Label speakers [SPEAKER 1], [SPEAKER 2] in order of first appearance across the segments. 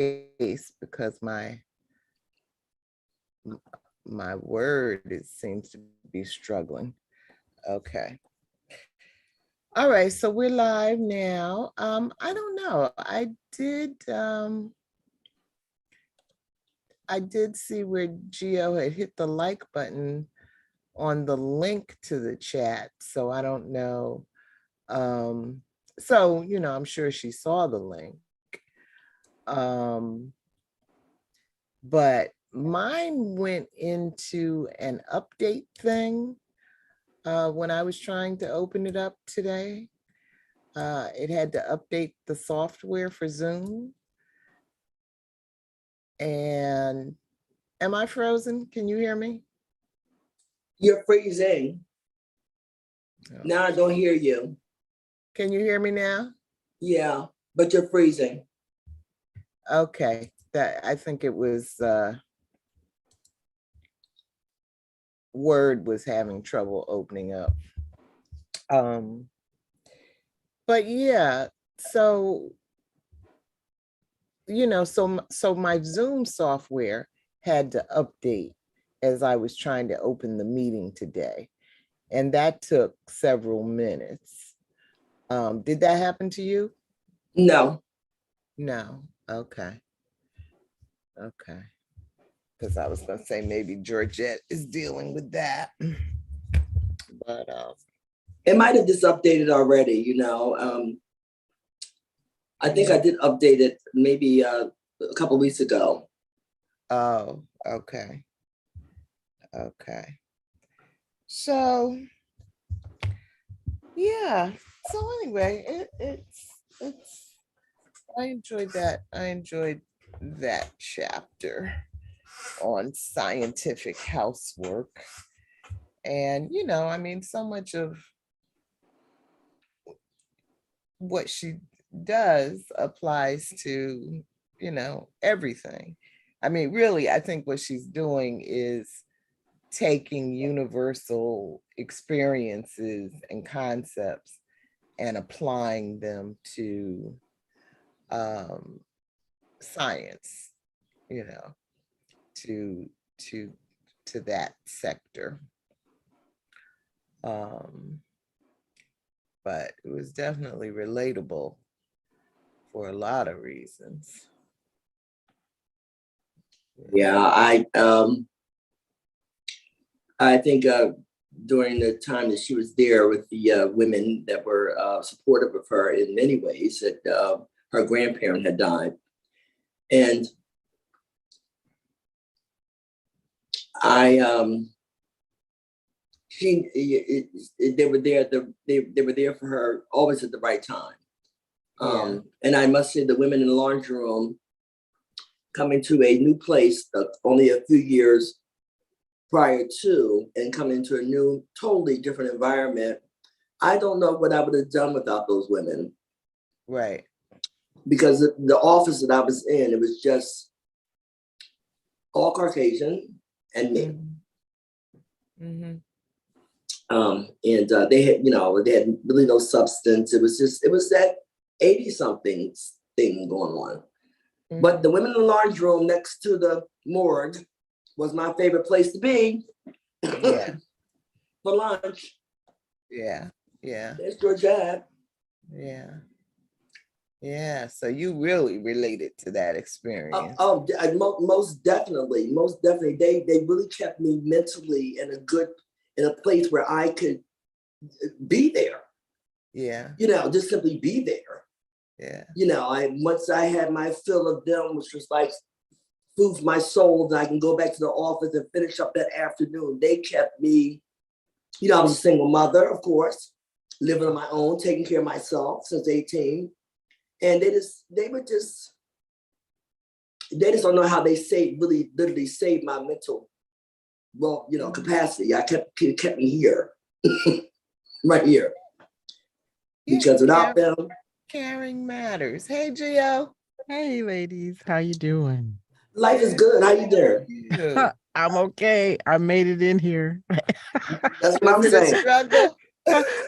[SPEAKER 1] space because my word seems to be struggling. Okay. All right, so we're live now. I don't know. I did see where Gio had hit the like button on the link to the chat, so I don't know. So, I'm sure she saw the link. But mine went into an update thing when I was trying to open it up today. It had to update the software for Zoom. And am I frozen? Can you hear me?
[SPEAKER 2] You're freezing. Oh. Now I don't hear you.
[SPEAKER 1] Can you hear me now?
[SPEAKER 2] Yeah, but you're freezing.
[SPEAKER 1] Okay, I think it was Word was having trouble opening up. But yeah, so so my Zoom software had to update as I was trying to open the meeting today, and that took several minutes. Did that happen to you?
[SPEAKER 2] No.
[SPEAKER 1] No. Okay. Because I was gonna say maybe Georgette is dealing with that, but
[SPEAKER 2] it might have just updated already. I think I did update it maybe a couple of weeks ago.
[SPEAKER 1] Oh, okay. So yeah. So anyway, it's I enjoyed that chapter on scientific housework. And so much of what she does applies to everything. Really, I think what she's doing is taking universal experiences and concepts and applying them to science, to that sector. But it was definitely relatable for a lot of reasons.
[SPEAKER 2] Yeah, I think during the time that she was there with the women that were supportive of her in many ways, that her grandparent had died. And they were there. They were there for her always at the right time. And I must say, the women in the laundry room coming to a new place only a few years prior to, and coming to a new, totally different environment. I don't know what I would have done without those women.
[SPEAKER 1] Right.
[SPEAKER 2] Because the office that I was in, it was just all Caucasian and me.
[SPEAKER 1] Mm-hmm.
[SPEAKER 2] And they had really no substance. It was that 80-something thing going on. Mm-hmm. But the women in the laundry room next to the morgue was my favorite place to be.
[SPEAKER 1] Yeah.
[SPEAKER 2] For lunch.
[SPEAKER 1] Yeah.
[SPEAKER 2] There's Georgette.
[SPEAKER 1] Yeah. So you really related to that experience.
[SPEAKER 2] Most definitely. They really kept me mentally in a place where I could be there.
[SPEAKER 1] Yeah.
[SPEAKER 2] Just simply be there.
[SPEAKER 1] Yeah.
[SPEAKER 2] Once I had my fill of them, which was like food for my soul, that I can go back to the office and finish up that afternoon. They kept me, I was a single mother, of course, living on my own, taking care of myself since 18. And they just don't know how they literally saved my mental, capacity. Kept me here, right here. Because without them.
[SPEAKER 1] Caring matters. Hey, Gio.
[SPEAKER 3] Hey, ladies. How you doing?
[SPEAKER 2] Life is good. How you doing?
[SPEAKER 3] I'm okay. I made it in here.
[SPEAKER 2] That's what I'm saying.
[SPEAKER 1] Struggle?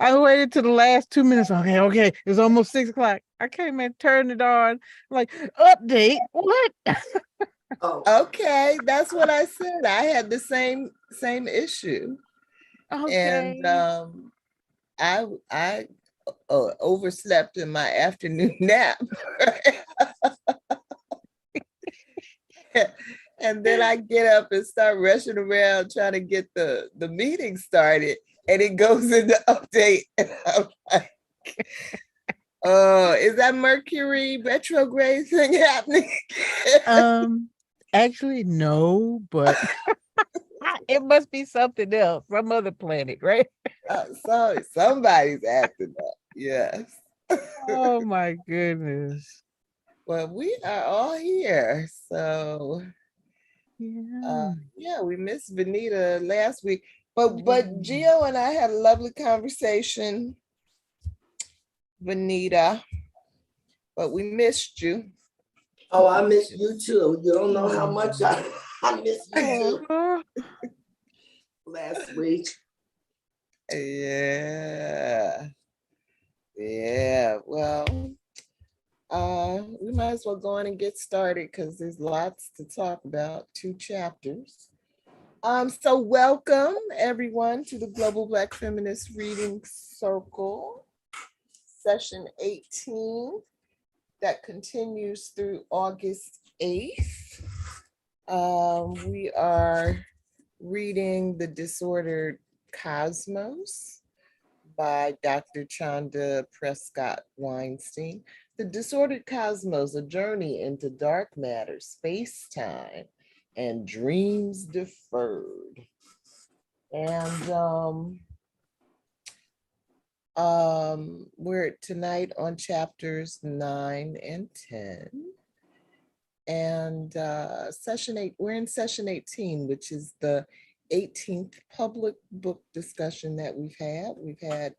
[SPEAKER 3] I waited to the last 2 minutes. Okay. It's almost 6 o'clock. I came and turned it on. I'm like, update. What?
[SPEAKER 2] Oh,
[SPEAKER 1] Okay, that's what I said. I had the same issue. And
[SPEAKER 3] Okay.
[SPEAKER 1] I overslept in my afternoon nap. And then I get up and start rushing around trying to get the meeting started, and it goes into update. And I'm like, oh, is that Mercury retrograde thing happening?
[SPEAKER 3] Actually, no, but it must be something else, some other planet, right?
[SPEAKER 1] So somebody's acting up. Yes.
[SPEAKER 3] Oh my goodness.
[SPEAKER 1] Well, we are all here. So
[SPEAKER 3] Yeah.
[SPEAKER 1] yeah, we missed Venita last week. But Gio and I had a lovely conversation, Venita. But we missed you.
[SPEAKER 2] oh, I miss you too. You don't know how much I miss you too.
[SPEAKER 3] Aw.
[SPEAKER 2] Last week.
[SPEAKER 1] Yeah. Yeah. Well, we might as well go on and get started because there's lots to talk about, 2 chapters. So welcome everyone to the Global Black Feminist Reading Circle, session 18 that continues through August 8th. We are reading The Disordered Cosmos by Dr. Chanda Prescod-Weinstein. The Disordered Cosmos, a journey into dark matter, space-time, and dreams deferred. And we're tonight on chapters 9 and 10. And session 8, we're in session 18, which is the 18th public book discussion that we've had. We've had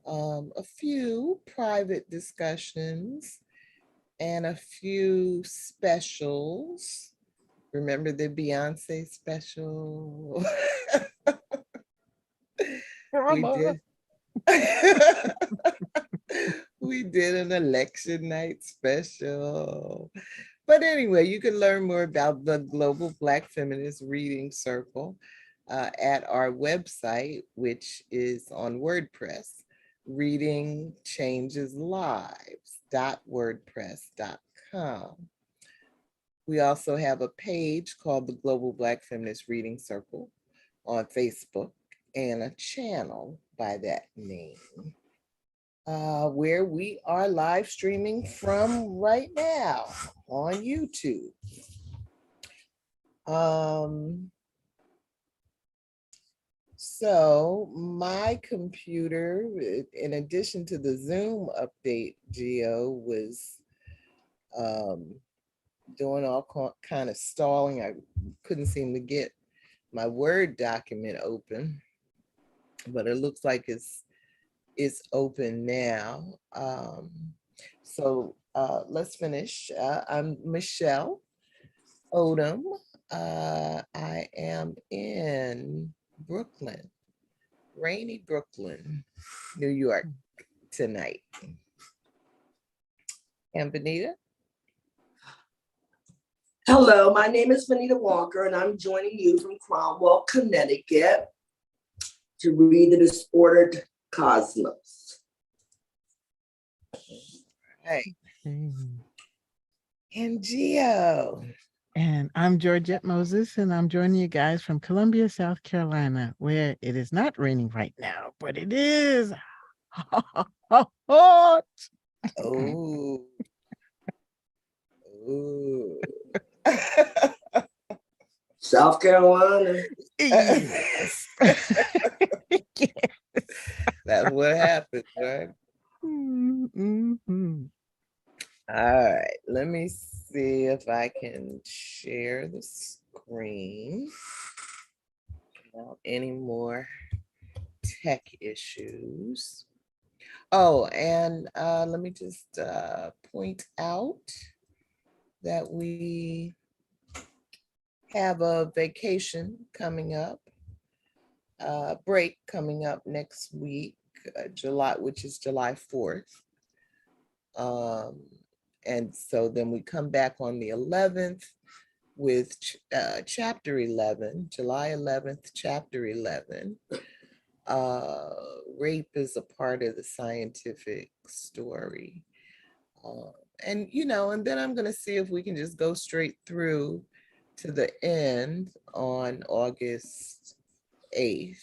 [SPEAKER 1] a few private discussions and a few specials. Remember the Beyonce special? We did. We did an election night special. But anyway, you can learn more about the Global Black Feminist Reading Circle at our website, which is on WordPress, readingchangeslives.wordpress.com. We also have a page called the Global Black Feminist Reading Circle on Facebook and a channel by that name, where we are live streaming from right now on YouTube. So my computer, in addition to the Zoom update, Geo was doing all kind of stalling. I couldn't seem to get my Word document open, but it looks like it's open now. So let's finish. I'm Michelle Odom. I am in Brooklyn, rainy Brooklyn, New York tonight. And Venita?
[SPEAKER 2] Hello, my name is Venita Walker, and I'm joining you from Cromwell, Connecticut, to read The Disordered Cosmos.
[SPEAKER 1] Hey. And Geo.
[SPEAKER 3] And I'm Georgette Moses, and I'm joining you guys from Columbia, South Carolina, where it is not raining right now, but it is hot.
[SPEAKER 1] Oh. Ooh.
[SPEAKER 2] South Carolina.
[SPEAKER 3] Yes.
[SPEAKER 1] That's what happens, right?
[SPEAKER 3] Mm-hmm.
[SPEAKER 1] All right, let me see if I can share the screen without any more tech issues. Oh, and let me just point out that we have a vacation coming up, break coming up next week, July, which is July 4th. And so then we come back on the 11th with chapter 11, July 11th, chapter 11. Rape is a part of the scientific story. And, and then I'm going to see if we can just go straight through to the end on August 8th.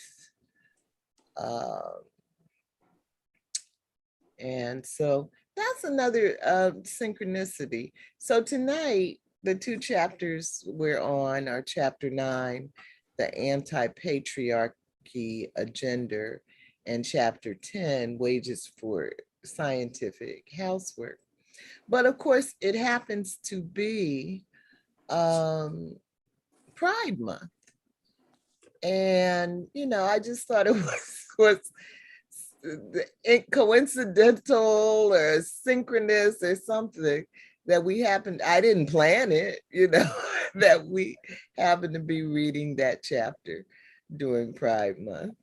[SPEAKER 1] And so that's another synchronicity. So tonight, the two chapters we're on are chapter 9, the Anti-Patriarchy Agender, and chapter 10, Wages for Scientific Housework. But of course, it happens to be Pride Month. And, I just thought it was coincidental or synchronous or something that I didn't plan it, that we happen to be reading that chapter during Pride Month.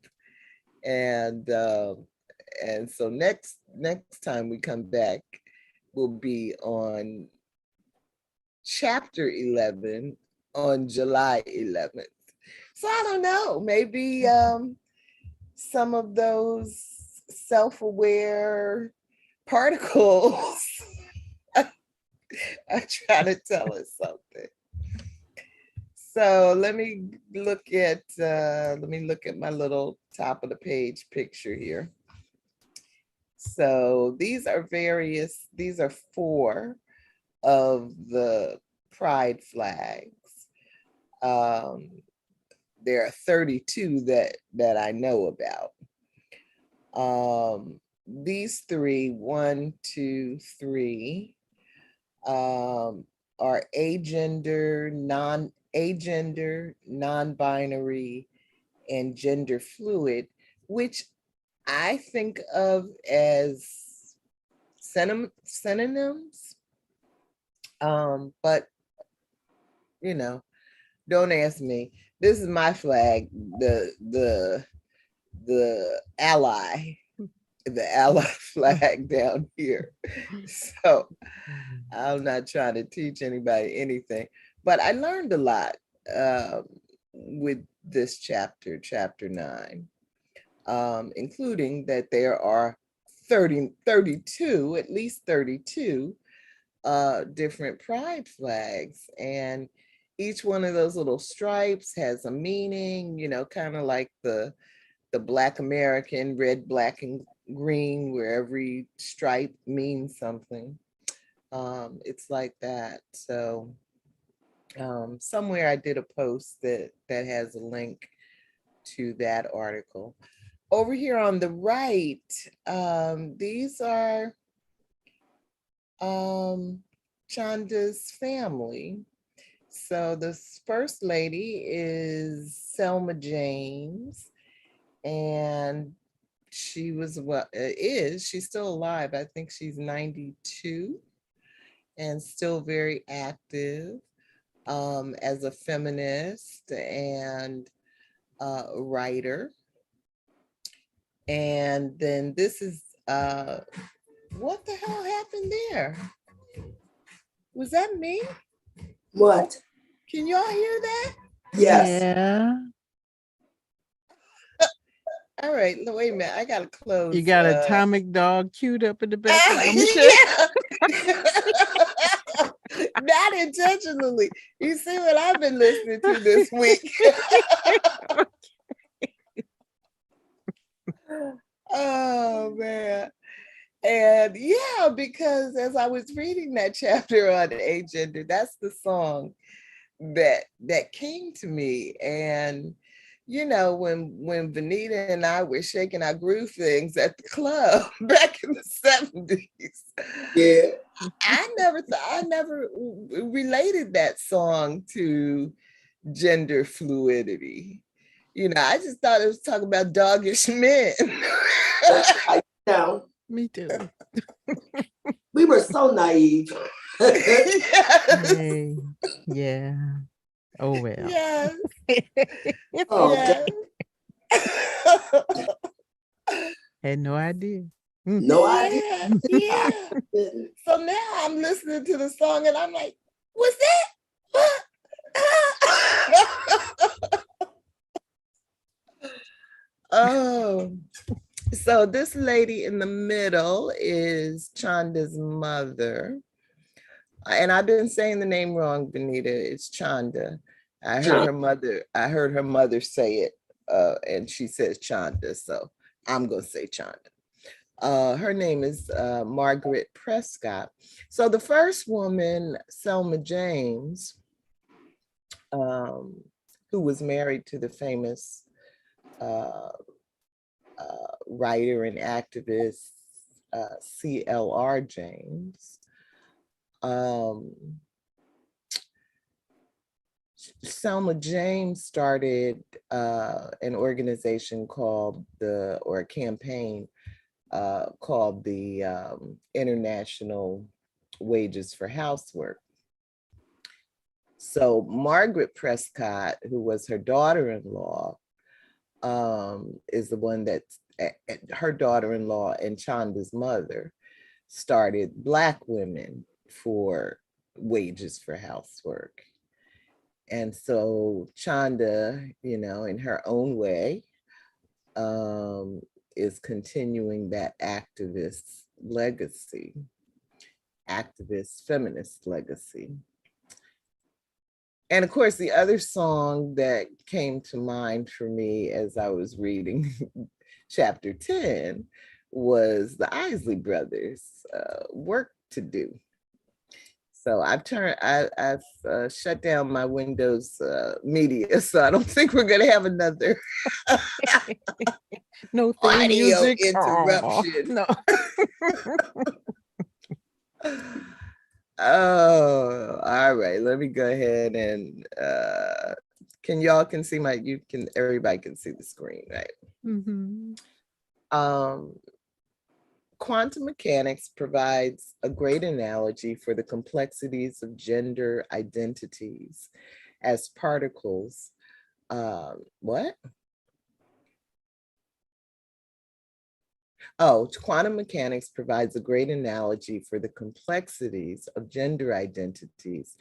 [SPEAKER 1] And so next time we come back, will be on chapter 11 on July 11th. So I don't know, maybe some of those self-aware particles are trying to tell us something. So let me look at my little top of the page picture here. So these are 4 of the pride flags. There are 32 that I know about. These 3, 1, 2, 3, are agender, non-binary, and gender fluid, which I think of as synonyms. But don't ask me. This is my flag, the ally flag down here. So I'm not trying to teach anybody anything, but I learned a lot with this chapter 9, including that there are 32, at least 32 different pride flags, and each one of those little stripes has a meaning, kind of like the Black American red, black, and green, where every stripe means something. It's like that. So somewhere I did a post that has a link to that article. Over here on the right, these are Chanda's family. So the first lady is Selma James, and she's still alive. I think she's 92 and still very active as a feminist and a writer. And then this is, what the hell happened there? Was that me?
[SPEAKER 2] What?
[SPEAKER 1] Can y'all hear that?
[SPEAKER 2] Yes.
[SPEAKER 3] Yeah.
[SPEAKER 1] All right, wait a minute. I gotta close.
[SPEAKER 3] You got Atomic Dog queued up in the background.
[SPEAKER 1] Not intentionally. You see what I've been listening to this week. Oh man. And yeah, because as I was reading that chapter on agender, that's the song that came to me. And when Venita and I were shaking our groove things at the club back in the 70s,
[SPEAKER 2] yeah,
[SPEAKER 1] I never related that song to gender fluidity. I just thought it was talking about doggish men.
[SPEAKER 2] I know.
[SPEAKER 3] Me too.
[SPEAKER 2] We were so naive.
[SPEAKER 3] Hey, yeah. Oh well.
[SPEAKER 1] Yes.
[SPEAKER 2] Oh,
[SPEAKER 1] yes.
[SPEAKER 3] Had no idea.
[SPEAKER 2] No idea.
[SPEAKER 1] Yeah, yeah. So now I'm listening to the song and I'm like, what's that? Oh, so this lady in the middle is Chanda's mother. And I've been saying the name wrong, Venita. It's Chanda. I heard her mother say it, and she says Chanda, so I'm gonna say Chanda. Her name is Margaret Prescott. So the first woman, Selma James, who was married to the famous writer and activist C.L.R. James. Selma James started an organization called a campaign called the International Wages for Housework. So Margaret Prescott, who was her daughter-in-law, is the one that her daughter-in-law and Chanda's mother started Black Women for Wages for Housework. And so Chanda, in her own way, is continuing that activist feminist legacy. And of course, the other song that came to mind for me as I was reading chapter 10 was the Isley Brothers, Work to Do. So I've shut down my Windows media, so I don't think we're going to have another
[SPEAKER 3] no
[SPEAKER 1] audio
[SPEAKER 3] music.
[SPEAKER 1] interruption.
[SPEAKER 3] No.
[SPEAKER 1] Oh, all right. Let me go ahead and see everybody can see the screen, right?
[SPEAKER 3] Mm-hmm.
[SPEAKER 1] Quantum mechanics provides a great analogy for the complexities of gender identities as particles. Quantum mechanics provides a great analogy for the complexities of gender identities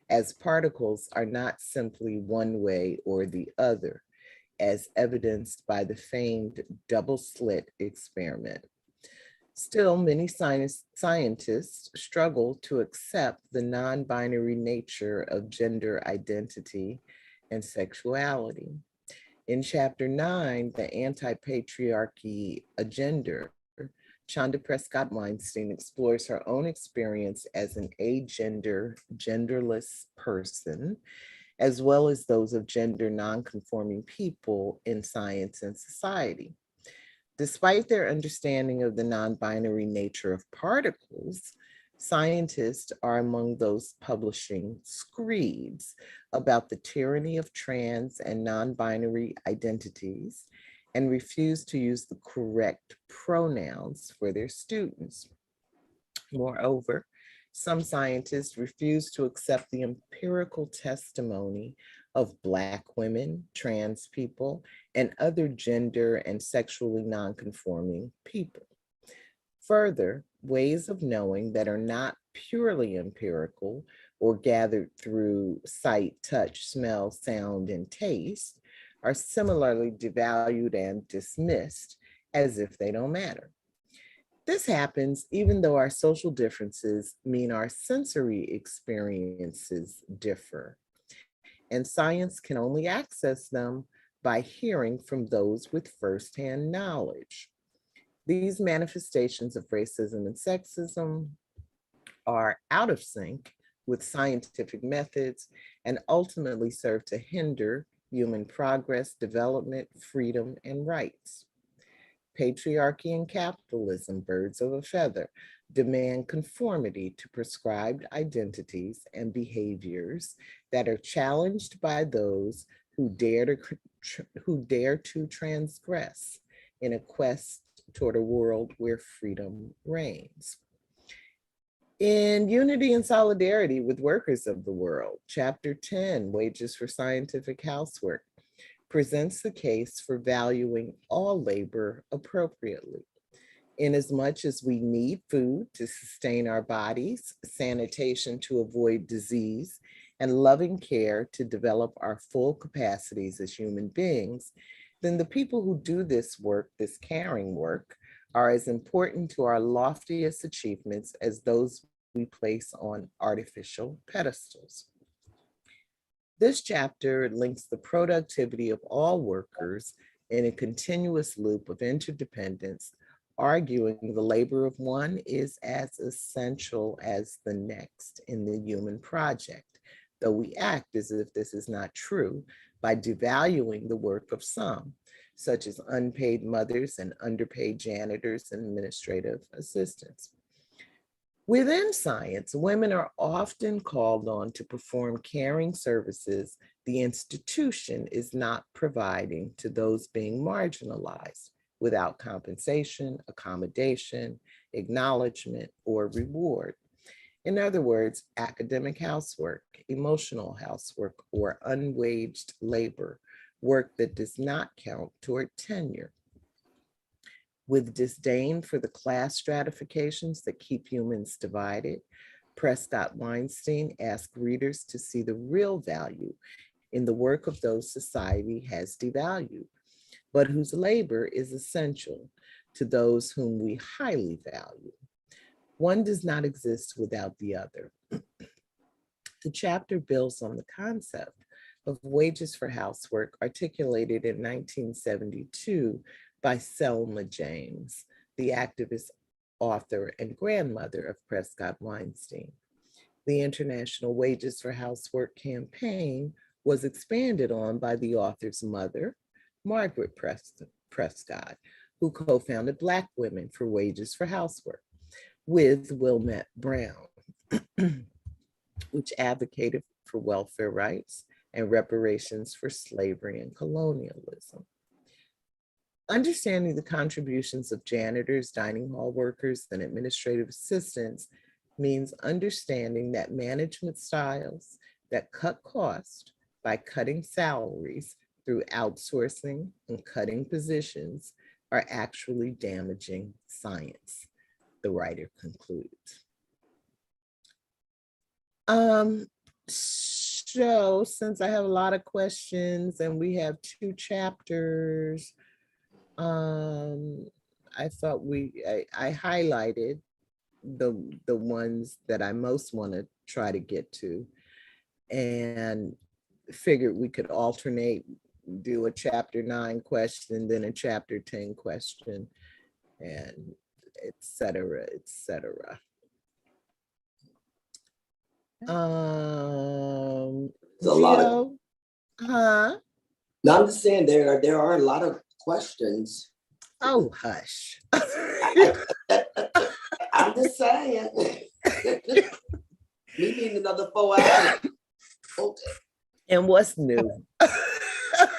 [SPEAKER 1] as particles are not simply one way or the other, as evidenced by the famed double-slit experiment. Still, many scientists struggle to accept the non-binary nature of gender identity and sexuality. In chapter 9, the Anti-Patriarchy Agender, Chanda Prescod-Weinstein explores her own experience as an agender, genderless person, as well as those of gender non-conforming people in science and society. Despite their understanding of the non-binary nature of particles, scientists are among those publishing screeds about the tyranny of trans and non-binary identities and refuse to use the correct pronouns for their students. Moreover, some scientists refuse to accept the empirical testimony of Black women, trans people, and other gender and sexually non-conforming people. Further, ways of knowing that are not purely empirical or gathered through sight, touch, smell, sound, and taste are similarly devalued and dismissed as if they don't matter. This happens even though our social differences mean our sensory experiences differ, and science can only access them by hearing from those with firsthand knowledge. These manifestations of racism and sexism are out of sync with scientific methods and ultimately serve to hinder human progress, development, freedom, and rights. Patriarchy and capitalism, birds of a feather, demand conformity to prescribed identities and behaviors that are challenged by those who dare to transgress in a quest toward a world where freedom reigns. In unity and solidarity with workers of the world, Chapter 10, Wages for Scientific Housework, presents the case for valuing all labor appropriately. Inasmuch as we need food to sustain our bodies, sanitation to avoid disease, and loving care to develop our full capacities as human beings, then the people who do this work, this caring work, are as important to our loftiest achievements as those we place on artificial pedestals. This chapter links the productivity of all workers in a continuous loop of interdependence, arguing the labor of one is as essential as the next in the human project, though we act as if this is not true by devaluing the work of some, such as unpaid mothers and underpaid janitors and administrative assistants. Within science, women are often called on to perform caring services the institution is not providing to those being marginalized without compensation, accommodation, acknowledgement, or reward. In other words, academic housework, emotional housework, or unwaged labor, work that does not count toward tenure. With disdain for the class stratifications that keep humans divided, Prescod-Weinstein asked readers to see the real value in the work of those society has devalued, but whose labor is essential to those whom we highly value. One does not exist without the other. The chapter builds on the concept of wages for housework articulated in 1972 by Selma James, the activist, author, and grandmother of Prescod-Weinstein. The International Wages for Housework campaign was expanded on by the author's mother, Margaret Prescod, who co-founded Black Women for Wages for Housework with Wilmette Brown, which advocated for welfare rights and reparations for slavery and colonialism. Understanding the contributions of janitors, dining hall workers, and administrative assistants means understanding that management styles that cut costs by cutting salaries through outsourcing and cutting positions are actually damaging science, the writer concludes. So since I have a lot of questions and we have 2 chapters, I thought I highlighted the ones that I most want to try to get to, and figured we could alternate, do a chapter 9 question, then a chapter 10 question, and et cetera, et cetera. Gio, huh?
[SPEAKER 2] No, I'm just saying there are a lot of questions.
[SPEAKER 1] Oh, hush.
[SPEAKER 2] I'm just saying. We need another 4 hours. Okay.
[SPEAKER 1] And what's new?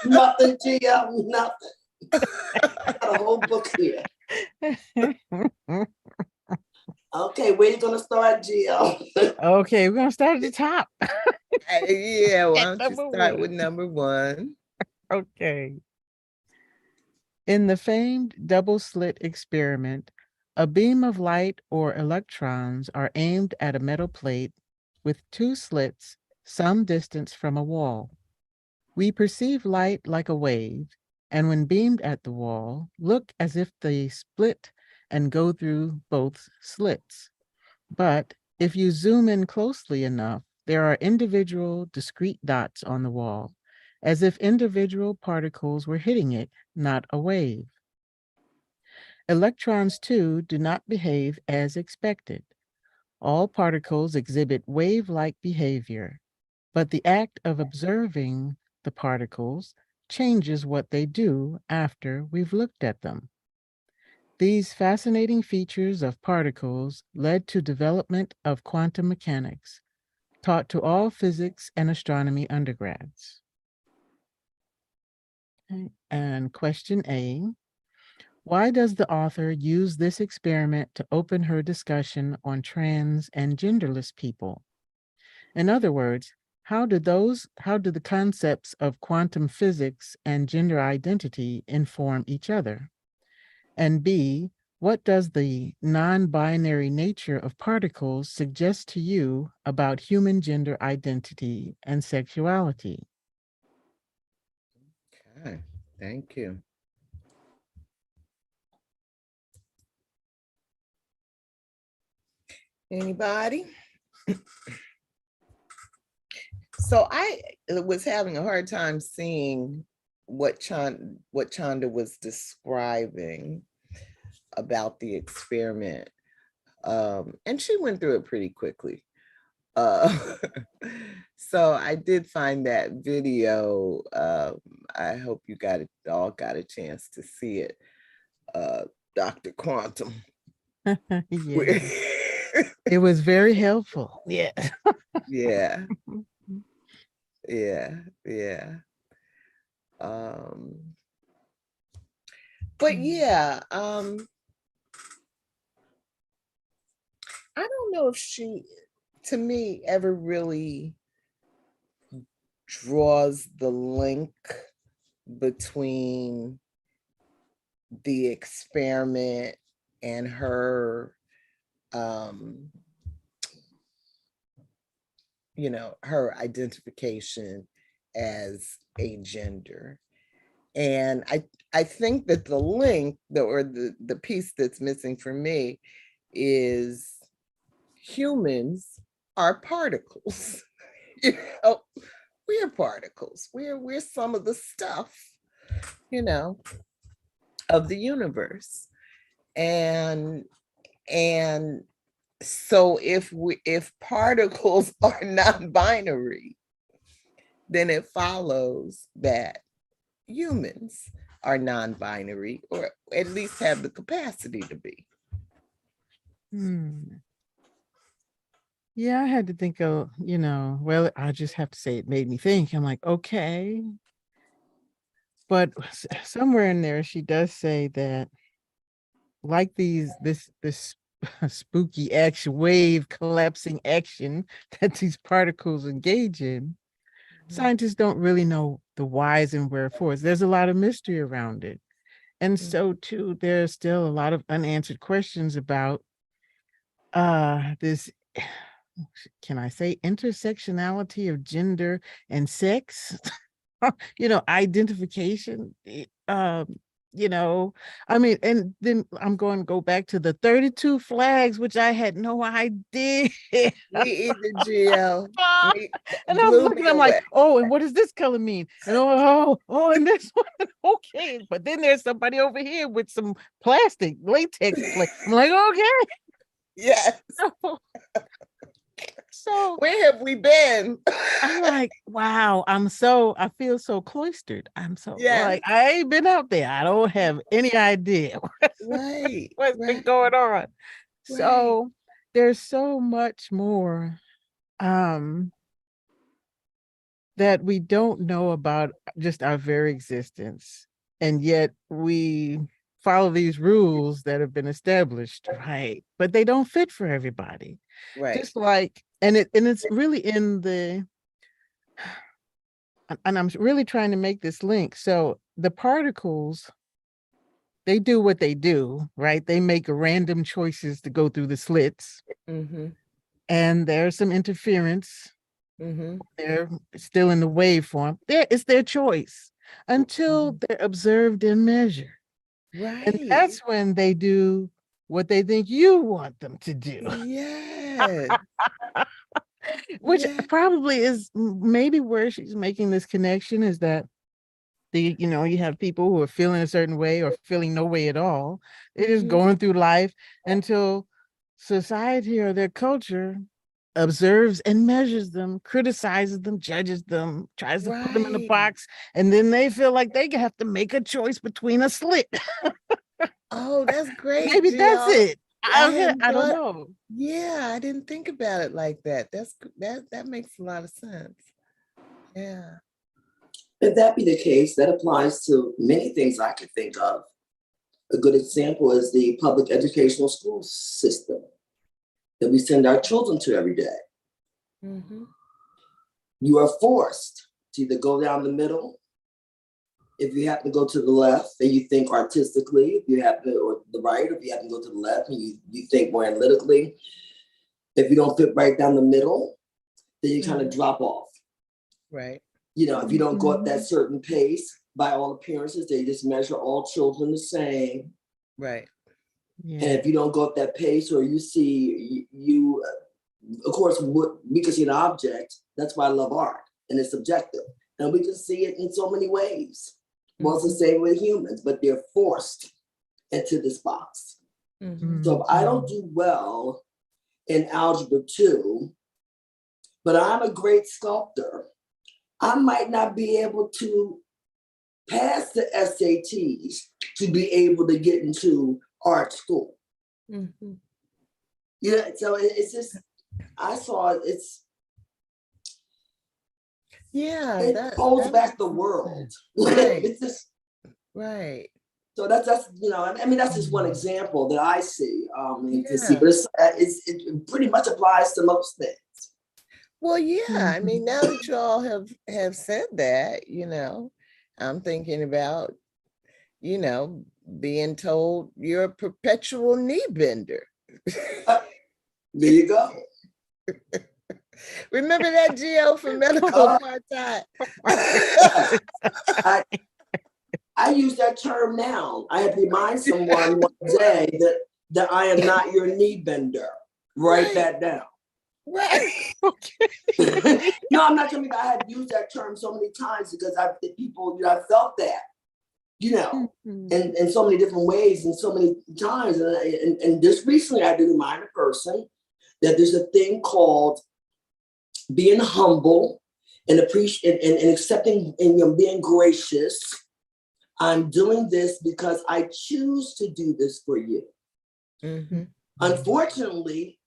[SPEAKER 2] Nothing, Gio, nothing. I got a whole book here. Okay, where you gonna start, Gio?
[SPEAKER 3] Okay, we're gonna start at the top.
[SPEAKER 1] Yeah, why don't you start with number 1?
[SPEAKER 3] Okay. In the famed double-slit experiment, a beam of light or electrons are aimed at a metal plate with 2 slits some distance from a wall. We perceive light like a wave, and when beamed at the wall, look as if they split and go through both slits. But if you zoom in closely enough, there are individual discrete dots on the wall, as if individual particles were hitting it, not a wave. Electrons, too, do not behave as expected. All particles exhibit wave-like behavior, but the act of observing the particles changes what they do after we've looked at them. These fascinating features of particles led to development of quantum mechanics, taught to all physics and astronomy undergrads. Okay. And question A, why does the author use this experiment to open her discussion on trans and genderless people? In other words, how do the concepts of quantum physics and gender identity inform each other? And B, What does the non-binary nature of particles suggest to you about human gender identity and sexuality?
[SPEAKER 1] Okay, thank you. Anybody? So I was having a hard time seeing what Chanda was describing about the experiment. And she went through it pretty quickly. Uh, so I did find that video. I hope you all got a chance to see it. Dr. Quantum.
[SPEAKER 3] Yeah, it was very helpful. Yeah.
[SPEAKER 1] Yeah, yeah, yeah. But yeah, I don't know if she, to me, ever really draws the link between the experiment and her, her identification as a gender. And I think that the link, or the piece that's missing for me, is humans are particles. You know, we're particles. We're some of the stuff, of the universe. And so if particles are non-binary, then it follows that humans are non-binary, or at least have the capacity to be.
[SPEAKER 3] Yeah, I had to think of, well, I just have to say it made me think. I'm like, okay. But somewhere in there, she does say that, like this spooky action, wave collapsing action that these particles engage in, scientists don't really know the whys and wherefores. There's a lot of mystery around it. And so too, there's still a lot of unanswered questions about this, can I say, intersectionality of gender and sex? Identification. I mean, and then I'm going to go back to the 32 flags, which I had no idea.
[SPEAKER 1] Me either, Gio.
[SPEAKER 3] And I'm
[SPEAKER 1] Blew
[SPEAKER 3] looking,
[SPEAKER 1] me
[SPEAKER 3] I'm like,
[SPEAKER 1] away.
[SPEAKER 3] oh, and what does this color mean? And and this one, okay. But then there's somebody over here with some plastic, latex plate. I'm like, okay.
[SPEAKER 1] Yes.
[SPEAKER 3] So
[SPEAKER 1] where have we been?
[SPEAKER 3] I'm like, wow, I feel so cloistered. I'm so
[SPEAKER 1] Yes.
[SPEAKER 3] like, I ain't been out there. I don't have any idea
[SPEAKER 1] Right.
[SPEAKER 3] what's been
[SPEAKER 1] Right.
[SPEAKER 3] going on.
[SPEAKER 1] Right.
[SPEAKER 3] So there's so much more that we don't know about just our very existence. And yet we follow these rules that have been established, right? But they don't fit for everybody.
[SPEAKER 1] Right.
[SPEAKER 3] Just like, and it's really in the, and I'm really trying to make this link. So the particles, they do what they do, right? They make random choices to go through the slits. And there's some interference. They're still in the waveform. It's their choice until they're observed and measured.
[SPEAKER 1] Right.
[SPEAKER 3] And that's when they do what they think you want them to do.
[SPEAKER 1] Yes.
[SPEAKER 3] Which probably is maybe where she's making this connection, is that you have people who are feeling a certain way or feeling no way at all. They're just going through life until society or their culture observes and measures them, criticizes them, judges them, tries to put them in a box, and then they feel like they have to make a choice between a slit.
[SPEAKER 1] Oh, that's great.
[SPEAKER 3] Maybe that's it. I don't
[SPEAKER 1] thought,
[SPEAKER 3] know.
[SPEAKER 1] Yeah, I didn't think about it like that. That makes a lot of sense. Yeah.
[SPEAKER 2] If that be the case, that applies to many things I can think of. A good example is the public educational school system that we send our children to every day. You are forced to either go down the middle if you happen to go to the left and you think artistically, if you happen to, or the right, if you happen to go to the left and you think more analytically, if you don't fit right down the middle, then you kind of drop off.
[SPEAKER 1] Right.
[SPEAKER 2] You know, if you don't go at that certain pace, by all appearances, they just measure all children the same.
[SPEAKER 1] Right.
[SPEAKER 3] Yeah.
[SPEAKER 2] And if you don't go at that pace, or you see you of course, we can see an object. That's why I love art, and it's subjective, and we can see it in so many ways. Well, it's the same with humans, but they're forced into this box. So if I don't do well in algebra 2, but I'm a great sculptor, I might not be able to pass the SATs to be able to get into art school. Yeah, so it's just, I saw it's, it holds back the world.
[SPEAKER 1] Right.
[SPEAKER 2] It's just,
[SPEAKER 1] Right.
[SPEAKER 2] so that's you know, I mean, that's just one example that I see to see,
[SPEAKER 1] Yeah.
[SPEAKER 2] but it pretty much applies to most things.
[SPEAKER 1] Well, yeah. I mean, now that you all have said that, you know, I'm thinking about, you know, being told you're a perpetual knee bender.
[SPEAKER 2] There you go.
[SPEAKER 1] Remember that, Gio, from medical apartheid?
[SPEAKER 2] I use that term now. I have to remind someone one day that I am not your knee bender. Write that down.
[SPEAKER 1] Right.
[SPEAKER 3] Okay.
[SPEAKER 2] No, I'm not telling you. I have used that term so many times because I've felt that, you know, in so many different ways and so many times. And just recently, I had to remind a person that there's a thing called being humble and accepting and being gracious. I'm doing this because I choose to do this for you. Unfortunately,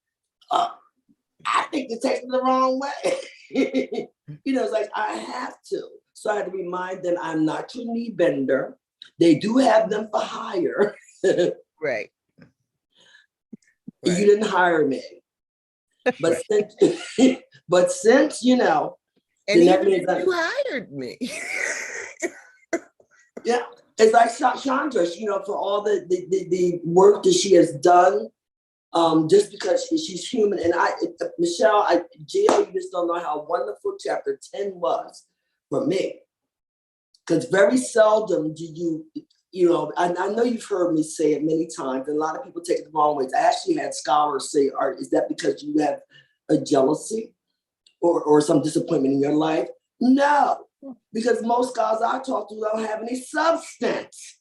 [SPEAKER 2] I think it takes me the wrong way. You know, it's like I have to. So I had to remind them I'm not your knee bender. They do have them for hire.
[SPEAKER 1] Right.
[SPEAKER 2] You didn't hire me. But since you know,
[SPEAKER 1] and even if you hired me.
[SPEAKER 2] Yeah, it's like Chandra, you know, for all the work that she has done, just because she's human. And Michelle, Gio, you just don't know how wonderful chapter 10 was for me. Because very seldom do you know, I know you've heard me say it many times, and a lot of people take it the wrong way. I actually had scholars say, is that because you have a jealousy or some disappointment in your life? No, because most scholars I talk to don't have any substance.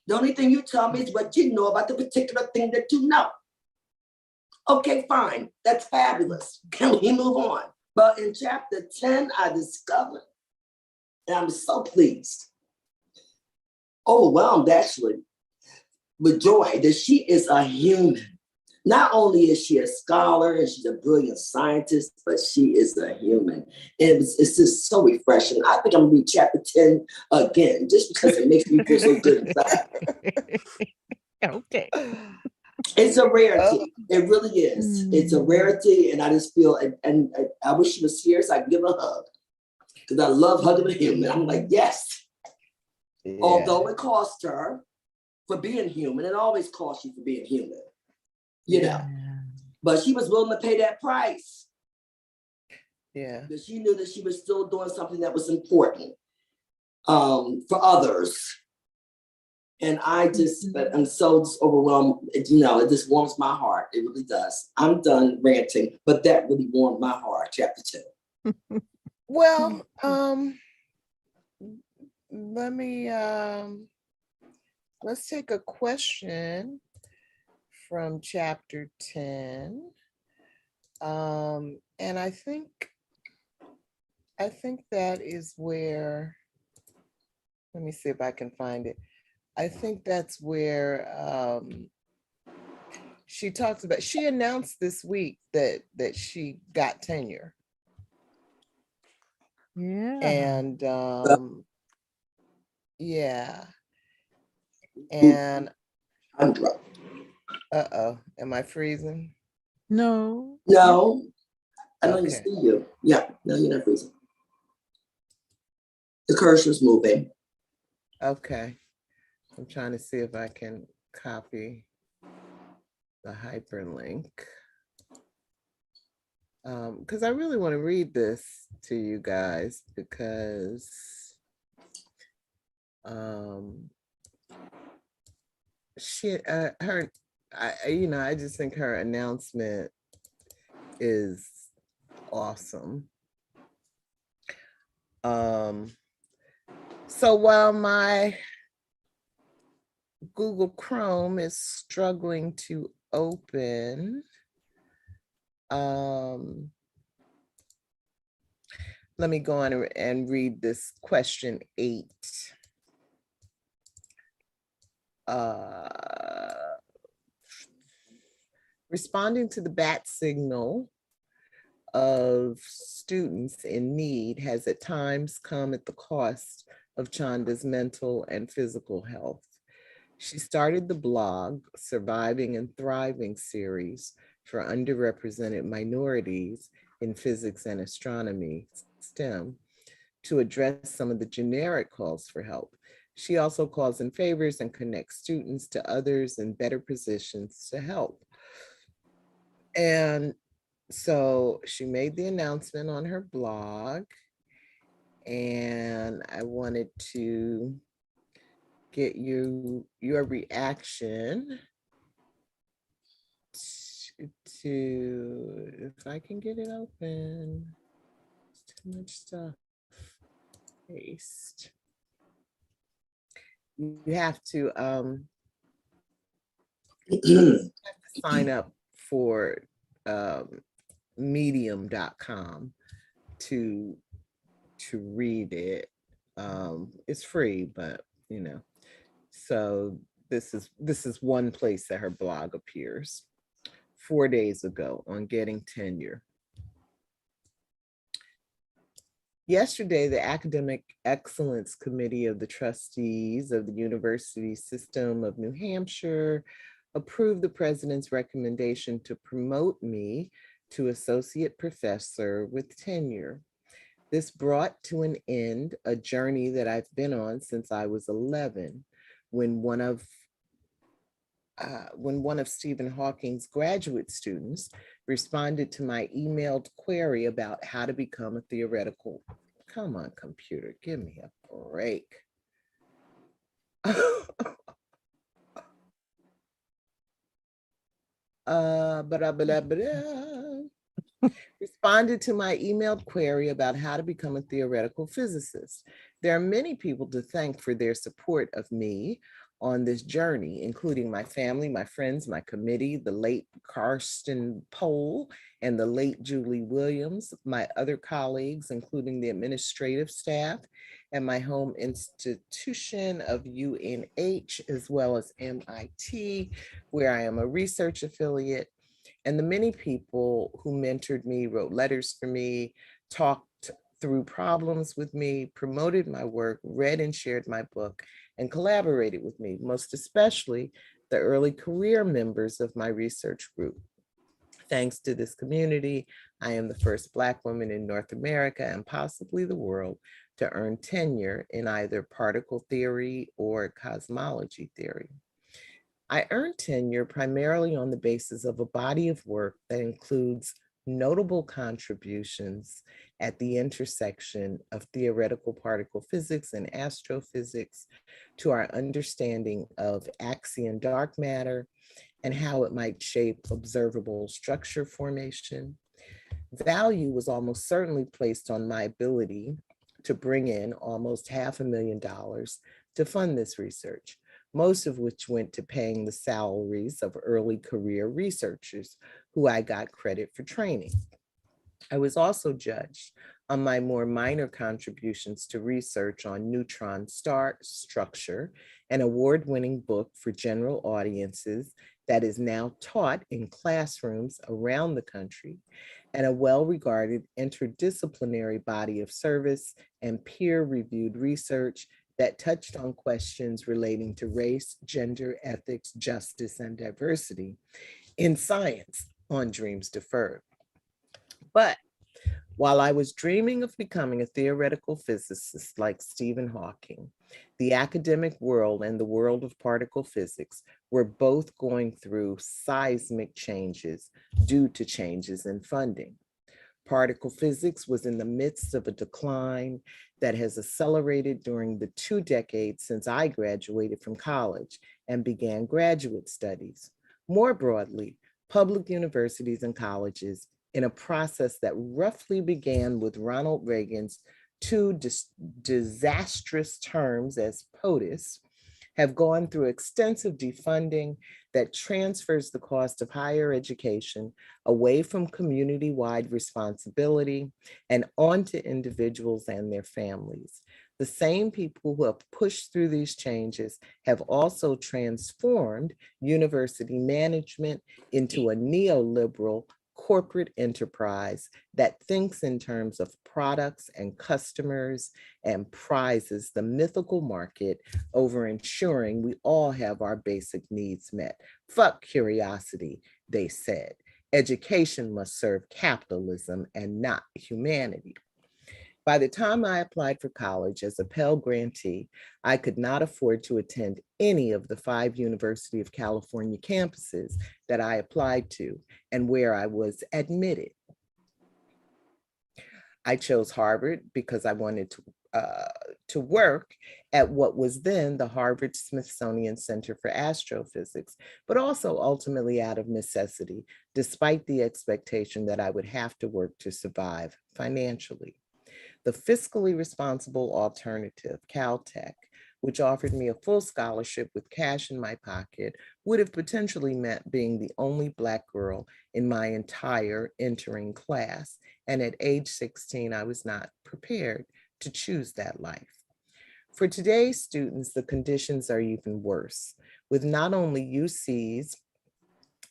[SPEAKER 2] The only thing you tell me is what you know about the particular thing that you know. Okay, fine, that's fabulous. Can we move on? But in chapter 10, I discovered, and I'm so pleased, overwhelmed actually, with joy that she is a human. Not only is she a scholar and she's a brilliant scientist, but she is a human. And it's just so refreshing. I think I'm gonna read chapter 10 again, just because it makes me feel so good inside.
[SPEAKER 3] Okay.
[SPEAKER 2] It's a rarity. It really is. It's a rarity. And I just feel, and I wish she was here so I could give her a hug. Because I love hugging a human. I'm like, yes. Yeah. Although it cost her for being human, it always costs you for being human. You know, but she was willing to pay that price.
[SPEAKER 1] Yeah.
[SPEAKER 2] Because she knew that she was still doing something that was important for others. And I just, I'm so overwhelmed. You know, it just warms my heart. It really does. I'm done ranting, but that really warmed my heart, chapter 10.
[SPEAKER 1] Well, let me, let's take a question from chapter 10. And I think that is where, let me see if I can find it. I think that's where she talks about, she announced this week that she got tenure.
[SPEAKER 3] Yeah.
[SPEAKER 1] And yeah. And uh-oh, am I freezing?
[SPEAKER 3] No.
[SPEAKER 2] No. I don't
[SPEAKER 1] Okay.
[SPEAKER 2] see you. Yeah, no, you're not freezing. The cursor's moving.
[SPEAKER 1] Okay. I'm trying to see if I can copy the hyperlink. Because I really want to read this to you guys because she, her, I just think her announcement is awesome. So while my Google Chrome is struggling to open, let me go on and read this question 8. Responding to the bat signal of students in need has at times come at the cost of Chanda's mental and physical health. She started the blog Surviving and Thriving series for underrepresented minorities in physics and astronomy, STEM, to address some of the generic calls for help. She also calls in favors and connects students to others in better positions to help. And so she made the announcement on her blog, and I wanted to get your reaction to, if I can get it open. It's too much stuff. Paste. You have to sign up for medium.com to read it. It's free, but so this is one place that her blog appears 4 days ago on getting tenure. Yesterday, the Academic Excellence Committee of the Trustees of the University System of New Hampshire approved the president's recommendation to promote me to associate professor with tenure. This brought to an end a journey that I've been on since I was 11, when one of Stephen Hawking's graduate students responded to my emailed query about how to become a theoretical. Come on, computer, give me a break. Responded to my emailed query about how to become a theoretical physicist. There are many people to thank for their support of me on this journey, including my family, my friends, my committee, the late Karsten Pohl and the late Julie Williams, my other colleagues, including the administrative staff and my home institution of UNH, as well as MIT, where I am a research affiliate, and the many people who mentored me, wrote letters for me, talked through problems with me, promoted my work, read and shared my book, and collaborated with me, most especially the early career members of my research group. Thanks to this community, I am the first Black woman in North America and possibly the world to earn tenure in either particle theory or cosmology theory. I earned tenure primarily on the basis of a body of work that includes notable contributions at the intersection of theoretical particle physics and astrophysics to our understanding of axion dark matter and how it might shape observable structure formation. Value was almost certainly placed on my ability to bring in almost $500,000 to fund this research, most of which went to paying the salaries of early career researchers who I got credit for training. I was also judged on my more minor contributions to research on neutron star structure, an award-winning book for general audiences that is now taught in classrooms around the country, and a well-regarded interdisciplinary body of service and peer-reviewed research that touched on questions relating to race, gender, ethics, justice, and diversity in science on Dreams Deferred. But While I was dreaming of becoming a theoretical physicist like Stephen Hawking, the academic world and the world of particle physics were both going through seismic changes due to changes in funding. Particle physics was in the midst of a decline that has accelerated during the 2 decades since I graduated from college and began graduate studies. More broadly, public universities and colleges, in a process that roughly began with Ronald Reagan's two disastrous terms as POTUS, have gone through extensive defunding that transfers the cost of higher education away from community-wide responsibility and onto individuals and their families. The same people who have pushed through these changes have also transformed university management into a neoliberal corporate enterprise that thinks in terms of products and customers and prizes the mythical market over ensuring we all have our basic needs met. Fuck curiosity, they said. Education must serve capitalism and not humanity. By the time I applied for college as a Pell grantee, I could not afford to attend any of the 5 University of California campuses that I applied to and where I was admitted. I chose Harvard because I wanted to work at what was then the Harvard-Smithsonian Center for Astrophysics, but also ultimately out of necessity, despite the expectation that I would have to work to survive financially. The fiscally responsible alternative, Caltech, which offered me a full scholarship with cash in my pocket, would have potentially meant being the only Black girl in my entire entering class. And at age 16, I was not prepared to choose that life. For today's students, the conditions are even worse, with not only UCs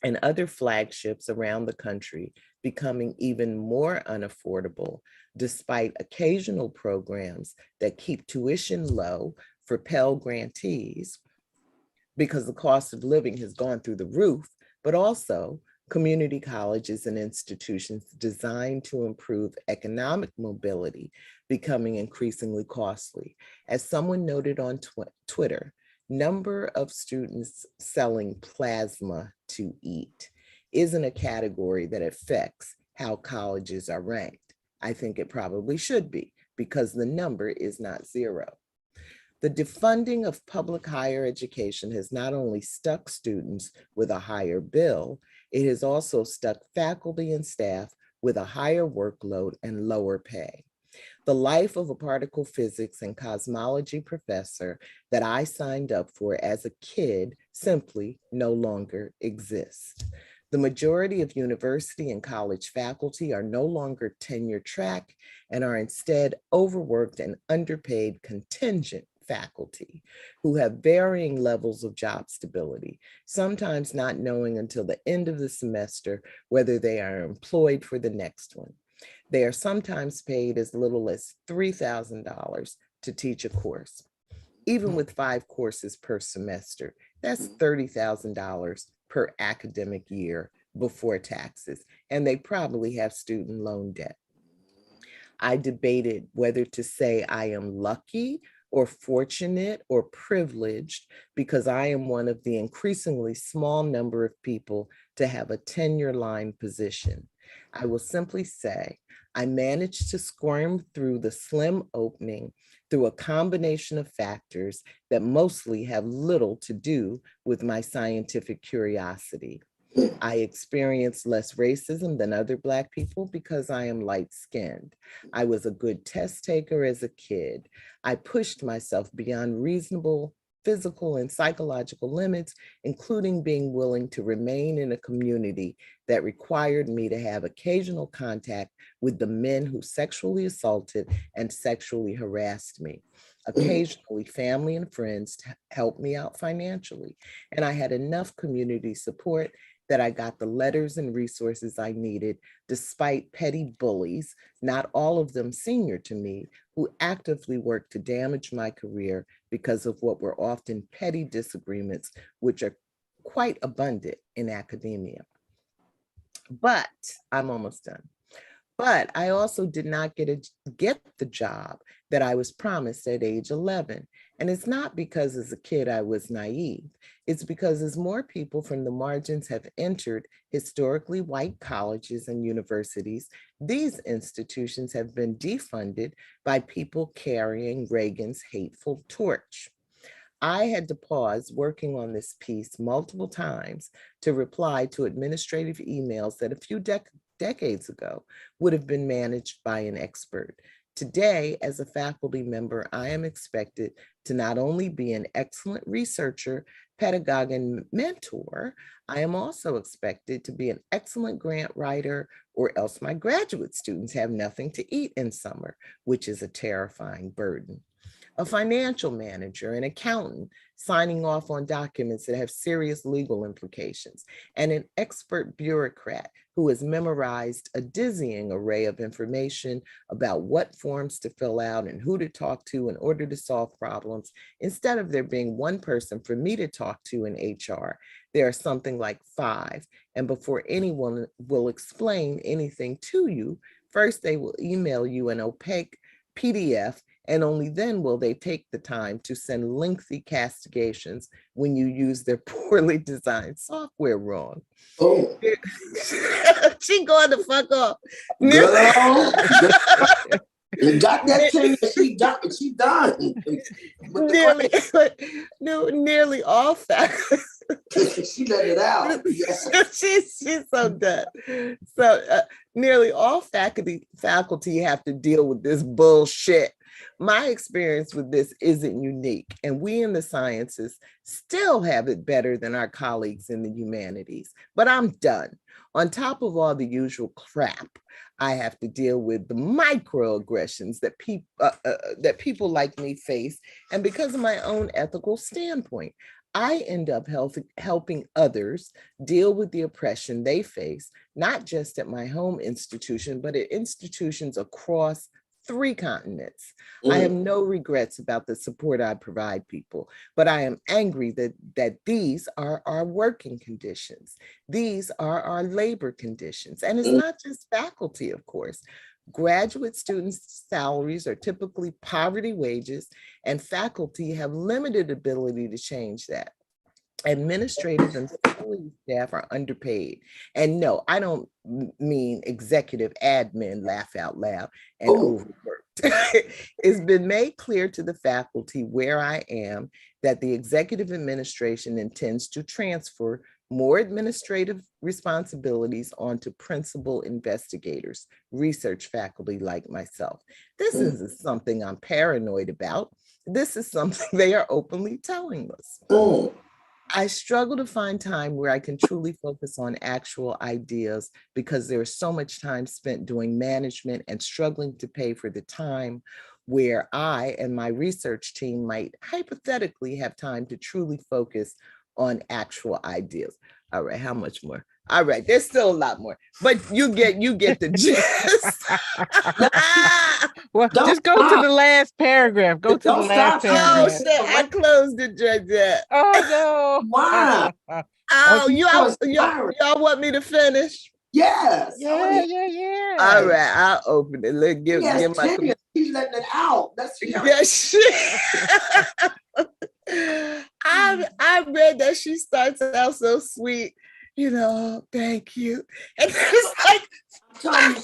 [SPEAKER 1] and other flagships around the country becoming even more unaffordable, despite occasional programs that keep tuition low for Pell grantees because the cost of living has gone through the roof, but also community colleges and institutions designed to improve economic mobility becoming increasingly costly. As someone noted on Twitter, number of students selling plasma to eat isn't a category that affects how colleges are ranked. I think it probably should be because the number is not zero. The defunding of public higher education has not only stuck students with a higher bill, it has also stuck faculty and staff with a higher workload and lower pay. The life of a particle physics and cosmology professor that I signed up for as a kid simply no longer exists. The majority of university and college faculty are no longer tenure track and are instead overworked and underpaid contingent faculty who have varying levels of job stability, sometimes not knowing until the end of the semester whether they are employed for the next one. They are sometimes paid as little as $3,000 to teach a course. Even with 5 courses per semester, that's $30,000 per academic year before taxes, and they probably have student loan debt. I debated whether to say I am lucky or fortunate or privileged because I am one of the increasingly small number of people to have a tenure line position. I will simply say I managed to squirm through the slim opening through a combination of factors that mostly have little to do with my scientific curiosity. I experienced less racism than other Black people because I am light-skinned. I was a good test taker as a kid. I pushed myself beyond reasonable physical and psychological limits, including being willing to remain in a community that required me to have occasional contact with the men who sexually assaulted and sexually harassed me. Occasionally, family and friends helped me out financially, and I had enough community support that I got the letters and resources I needed, despite petty bullies, not all of them senior to me, who actively worked to damage my career because of what were often petty disagreements, which are quite abundant in academia. But I'm almost done. But I also did not get the job that I was promised at age 11. And it's not because as a kid I was naive. It's because as more people from the margins have entered historically white colleges and universities, these institutions have been defunded by people carrying Reagan's hateful torch. I had to pause working on this piece multiple times to reply to administrative emails that a few decades ago would have been managed by an expert. Today, as a faculty member, I am expected to not only be an excellent researcher, pedagogue, and mentor, I am also expected to be an excellent grant writer, or else my graduate students have nothing to eat in summer, which is a terrifying burden. A financial manager, an accountant, signing off on documents that have serious legal implications, and an expert bureaucrat who has memorized a dizzying array of information about what forms to fill out and who to talk to in order to solve problems. Instead of there being one person for me to talk to in HR, there are something like 5. And before anyone will explain anything to you, first they will email you an opaque PDF, and only then will they take the time to send lengthy castigations when you use their poorly designed software wrong.
[SPEAKER 2] Oh,
[SPEAKER 1] She going to fuck off.
[SPEAKER 2] girl, you got that thing, she done.
[SPEAKER 1] Nearly all faculty.
[SPEAKER 2] She let it out. Yes.
[SPEAKER 1] she's so done. So nearly all faculty have to deal with this bullshit. My experience with this isn't unique, and we in the sciences still have it better than our colleagues in the humanities. But I'm done. On top of all the usual crap, I have to deal with the microaggressions that people like me face, and because of my own ethical standpoint, I end up helping others deal with the oppression they face, not just at my home institution, but at institutions across 3 continents. I have no regrets about the support I provide people, but I am angry that these are our working conditions. These are our labor conditions. And it's not just faculty, of course. Graduate students' salaries are typically poverty wages, and faculty have limited ability to change that. Administrative and faculty staff are underpaid. And no, I don't mean executive admin, laugh out loud, and overworked. It's been made clear to the faculty where I am that the executive administration intends to transfer more administrative responsibilities onto principal investigators, research faculty like myself. This isn't something I'm paranoid about. This is something they are openly telling us. I struggle to find time where I can truly focus on actual ideas because there is so much time spent doing management and struggling to pay for the time where I and my research team might hypothetically have time to truly focus on actual ideas. All right, how much more? All right, there's still a lot more, but you get the gist.
[SPEAKER 3] Well, just go to the last paragraph. Go to the last paragraph.
[SPEAKER 1] Oh shit, I closed it, Georgette.
[SPEAKER 3] Oh no.
[SPEAKER 2] Why?
[SPEAKER 1] Oh, y'all want me to finish?
[SPEAKER 2] Yes.
[SPEAKER 3] Yeah.
[SPEAKER 1] All right, I'll open it. Let's give my.
[SPEAKER 2] He's letting it out. That's
[SPEAKER 1] I read that she starts out so sweet, thank you. And it's like,
[SPEAKER 2] I'm telling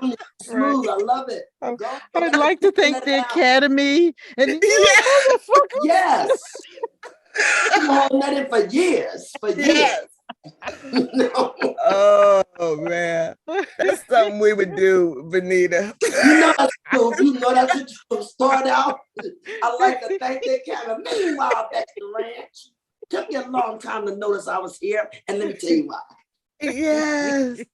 [SPEAKER 2] you, smooth. I love it.
[SPEAKER 3] I'd like to thank the Academy. And
[SPEAKER 2] yes. I've been holding that in for years.
[SPEAKER 1] Yes.
[SPEAKER 2] No.
[SPEAKER 1] Oh man, that's something we would do, Venita.
[SPEAKER 2] That's cool. That's the truth. Start out. I like to thank the Academy. Meanwhile, back to the ranch. Took me a long time to notice I was here, and let me tell you why.
[SPEAKER 1] Yes.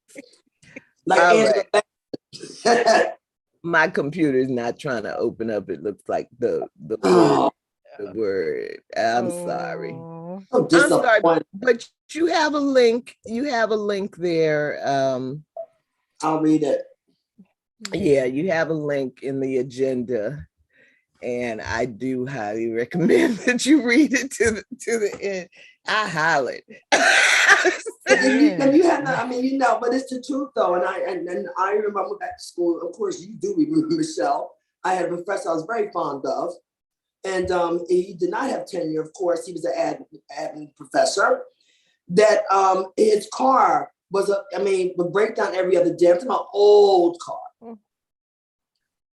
[SPEAKER 1] My computer is not trying to open up. It looks like the word. I'm sorry. I'm sorry, but you have a link. You have a link there.
[SPEAKER 2] I'll read it.
[SPEAKER 1] Yeah, you have a link in the agenda. And I do highly recommend that you read it to the end. I highlight.
[SPEAKER 2] And you have not, I mean, you know, but it's the truth though. And I remember I went back to school. Of course, you do remember Michelle. I had a professor I was very fond of. And he did not have tenure, of course. He was an admin professor. That his car was would break down every other day. I'm talking about old car.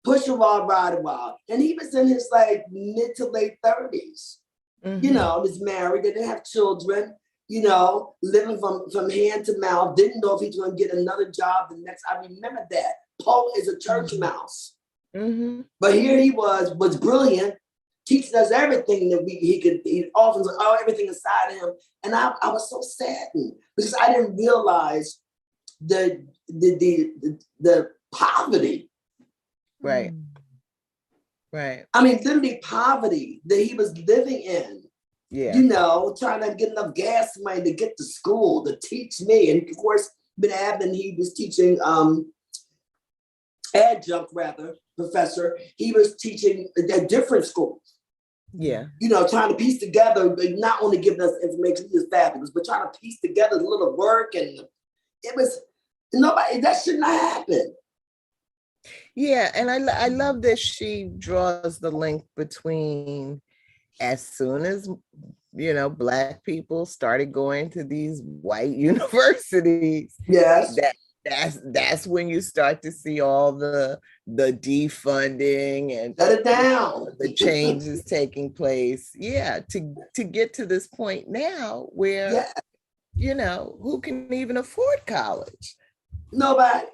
[SPEAKER 2] Push a while, ride a while. And he was in his like mid to late 30s. You know, was married, didn't have children, you know, living from hand to mouth, didn't know if he was going to get another job the next. I remember that. Poe is a church mouse. But here he was brilliant, teaching us everything that he often everything inside him. And I was so saddened because I didn't realize the poverty.
[SPEAKER 1] Right. Right.
[SPEAKER 2] I mean, literally poverty that he was living in.
[SPEAKER 1] Yeah.
[SPEAKER 2] You know, trying to get enough gas money to get to school, to teach me. And of course, Ben Abden, he was teaching adjunct professor. He was teaching at different schools.
[SPEAKER 1] Yeah.
[SPEAKER 2] You know, trying to piece together, not only giving us information, he was fabulous, but trying to piece together a little work. And it was that shouldn't have happened.
[SPEAKER 1] Yeah, and I love that she draws the link between as soon as, you know, Black people started going to these white universities.
[SPEAKER 2] Yes.
[SPEAKER 1] That's when you start to see all the defunding and
[SPEAKER 2] shut it down.
[SPEAKER 1] The changes taking place. Yeah, to get to this point now where, you know, who can even afford college?
[SPEAKER 2] Nobody.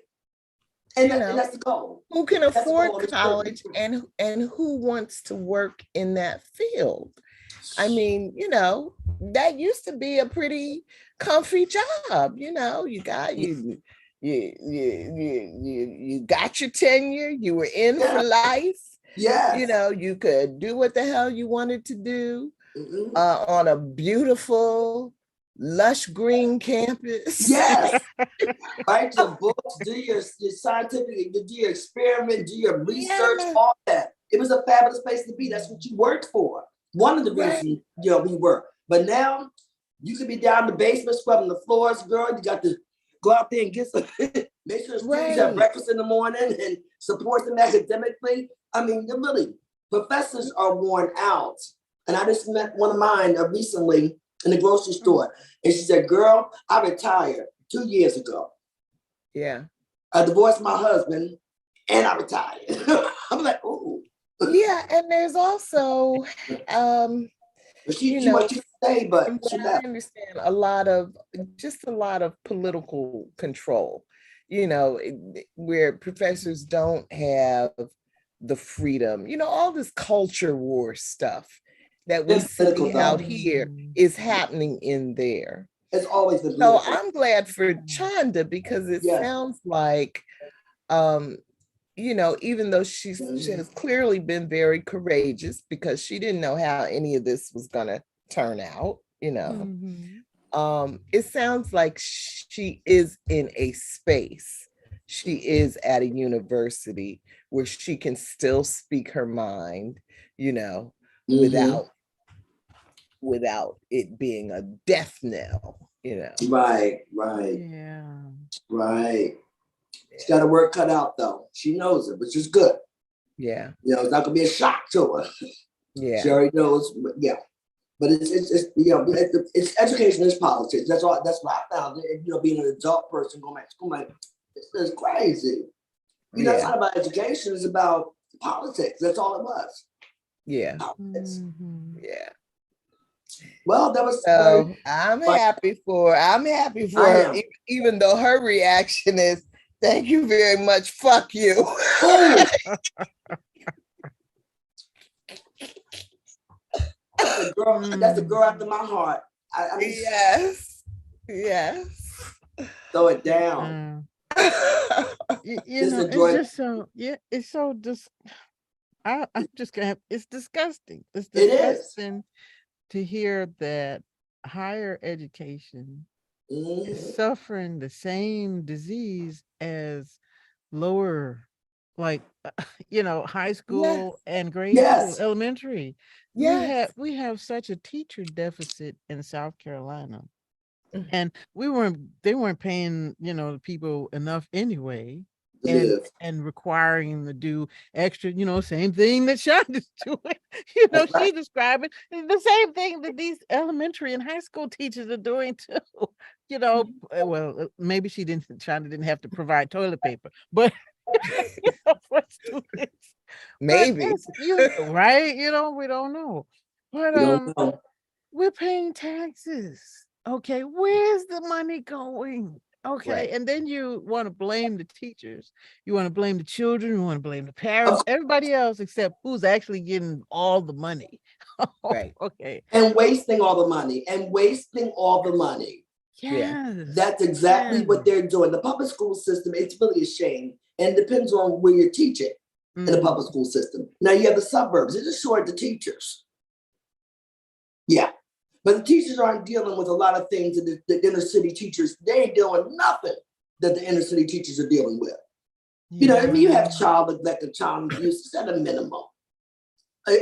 [SPEAKER 2] And that's the goal.
[SPEAKER 1] Who can afford college and who wants to work in that field? I mean, you know, that used to be a pretty comfy job. You know, you got you got your tenure, you were in for life.
[SPEAKER 2] Yeah.
[SPEAKER 1] You know, you could do what the hell you wanted to do on a beautiful, lush green campus.
[SPEAKER 2] Yes. Write your books, do your scientific, do your experiment, do your research, all that. It was a fabulous place to be. That's what you worked for. One of the reasons, you know, we work. But now you could be down in the basement scrubbing the floors, girl. You got to go out there and get some, make sure the students have breakfast in the morning and support them academically. I mean, really, professors are worn out. And I just met one of mine recently in the grocery store. And she said, girl, I retired 2 years ago.
[SPEAKER 1] Yeah.
[SPEAKER 2] I divorced my husband and I retired. I'm like, ooh.
[SPEAKER 1] Yeah, and there's also
[SPEAKER 2] she wanted to stay, but she left.
[SPEAKER 1] I understand a lot of political control, you know, where professors don't have the freedom, you know, all this culture war stuff that we see out here is happening in there.
[SPEAKER 2] It's always been
[SPEAKER 1] so I'm glad for Chanda because it sounds like you know, even though she has clearly been very courageous because she didn't know how any of this was going to turn out, you know, it sounds like she is in a space. She is at a university where she can still speak her mind, you know, without it being a death knell, you know.
[SPEAKER 2] Right.
[SPEAKER 3] Yeah.
[SPEAKER 2] Right. She's got her work cut out though. She knows it, which is good.
[SPEAKER 1] Yeah.
[SPEAKER 2] You know, it's not gonna be a shock to her.
[SPEAKER 1] Yeah.
[SPEAKER 2] She already knows. Yeah. But it's you know, it's education is politics. That's what I found. You know, being an adult person going back to school, like this is crazy. You know, it's not about education. It's about politics. That's all it was.
[SPEAKER 1] Yeah.
[SPEAKER 2] Yeah. Well, that was.
[SPEAKER 1] I'm happy for her, even though her reaction is, "Thank you very much. Fuck you."
[SPEAKER 2] That's a girl after my heart. I mean,
[SPEAKER 1] yes.
[SPEAKER 2] Throw it down.
[SPEAKER 3] You know, it's just so it's so I'm just gonna have, it's disgusting. It's disgusting to hear that higher education is suffering the same disease as lower like high
[SPEAKER 1] Yes,
[SPEAKER 3] school and grade school,
[SPEAKER 2] Yes.
[SPEAKER 3] elementary.
[SPEAKER 1] yes.
[SPEAKER 3] We have such a teacher deficit in South Carolina.
[SPEAKER 1] Mm.
[SPEAKER 3] And they weren't paying, people enough anyway,
[SPEAKER 2] To
[SPEAKER 3] and
[SPEAKER 2] live.
[SPEAKER 3] requiring them to do extra, same thing that Shonda's doing.
[SPEAKER 2] That's
[SPEAKER 3] She
[SPEAKER 2] right.
[SPEAKER 3] describing the same thing that these elementary and high school teachers are doing too. Maybe Shonda didn't have to provide toilet paper, but for students. But
[SPEAKER 1] Maybe.
[SPEAKER 3] it's right, we don't know. But
[SPEAKER 2] We don't know.
[SPEAKER 3] we're paying taxes. Okay, where's the money going? Okay,
[SPEAKER 1] Right.
[SPEAKER 3] and then you want to blame the teachers, you want to blame the children, you want to blame the
[SPEAKER 2] Of
[SPEAKER 3] parents, everybody else except who's actually getting all the money.
[SPEAKER 1] Right.
[SPEAKER 3] Okay.
[SPEAKER 2] And wasting all the money and wasting all the money.
[SPEAKER 1] Yeah.
[SPEAKER 3] Yes.
[SPEAKER 2] That's exactly
[SPEAKER 3] Yes.
[SPEAKER 2] what they're doing. The public school system, it's really a shame. And it depends on where you're teaching in the public school system. Now you have the suburbs, it's just short the teachers. Yeah. But the teachers aren't dealing with a lot of things that the inner city teachers, they ain't doing nothing that the inner city teachers are dealing with. I mean, you have child neglect and child abuse, it's at a minimum.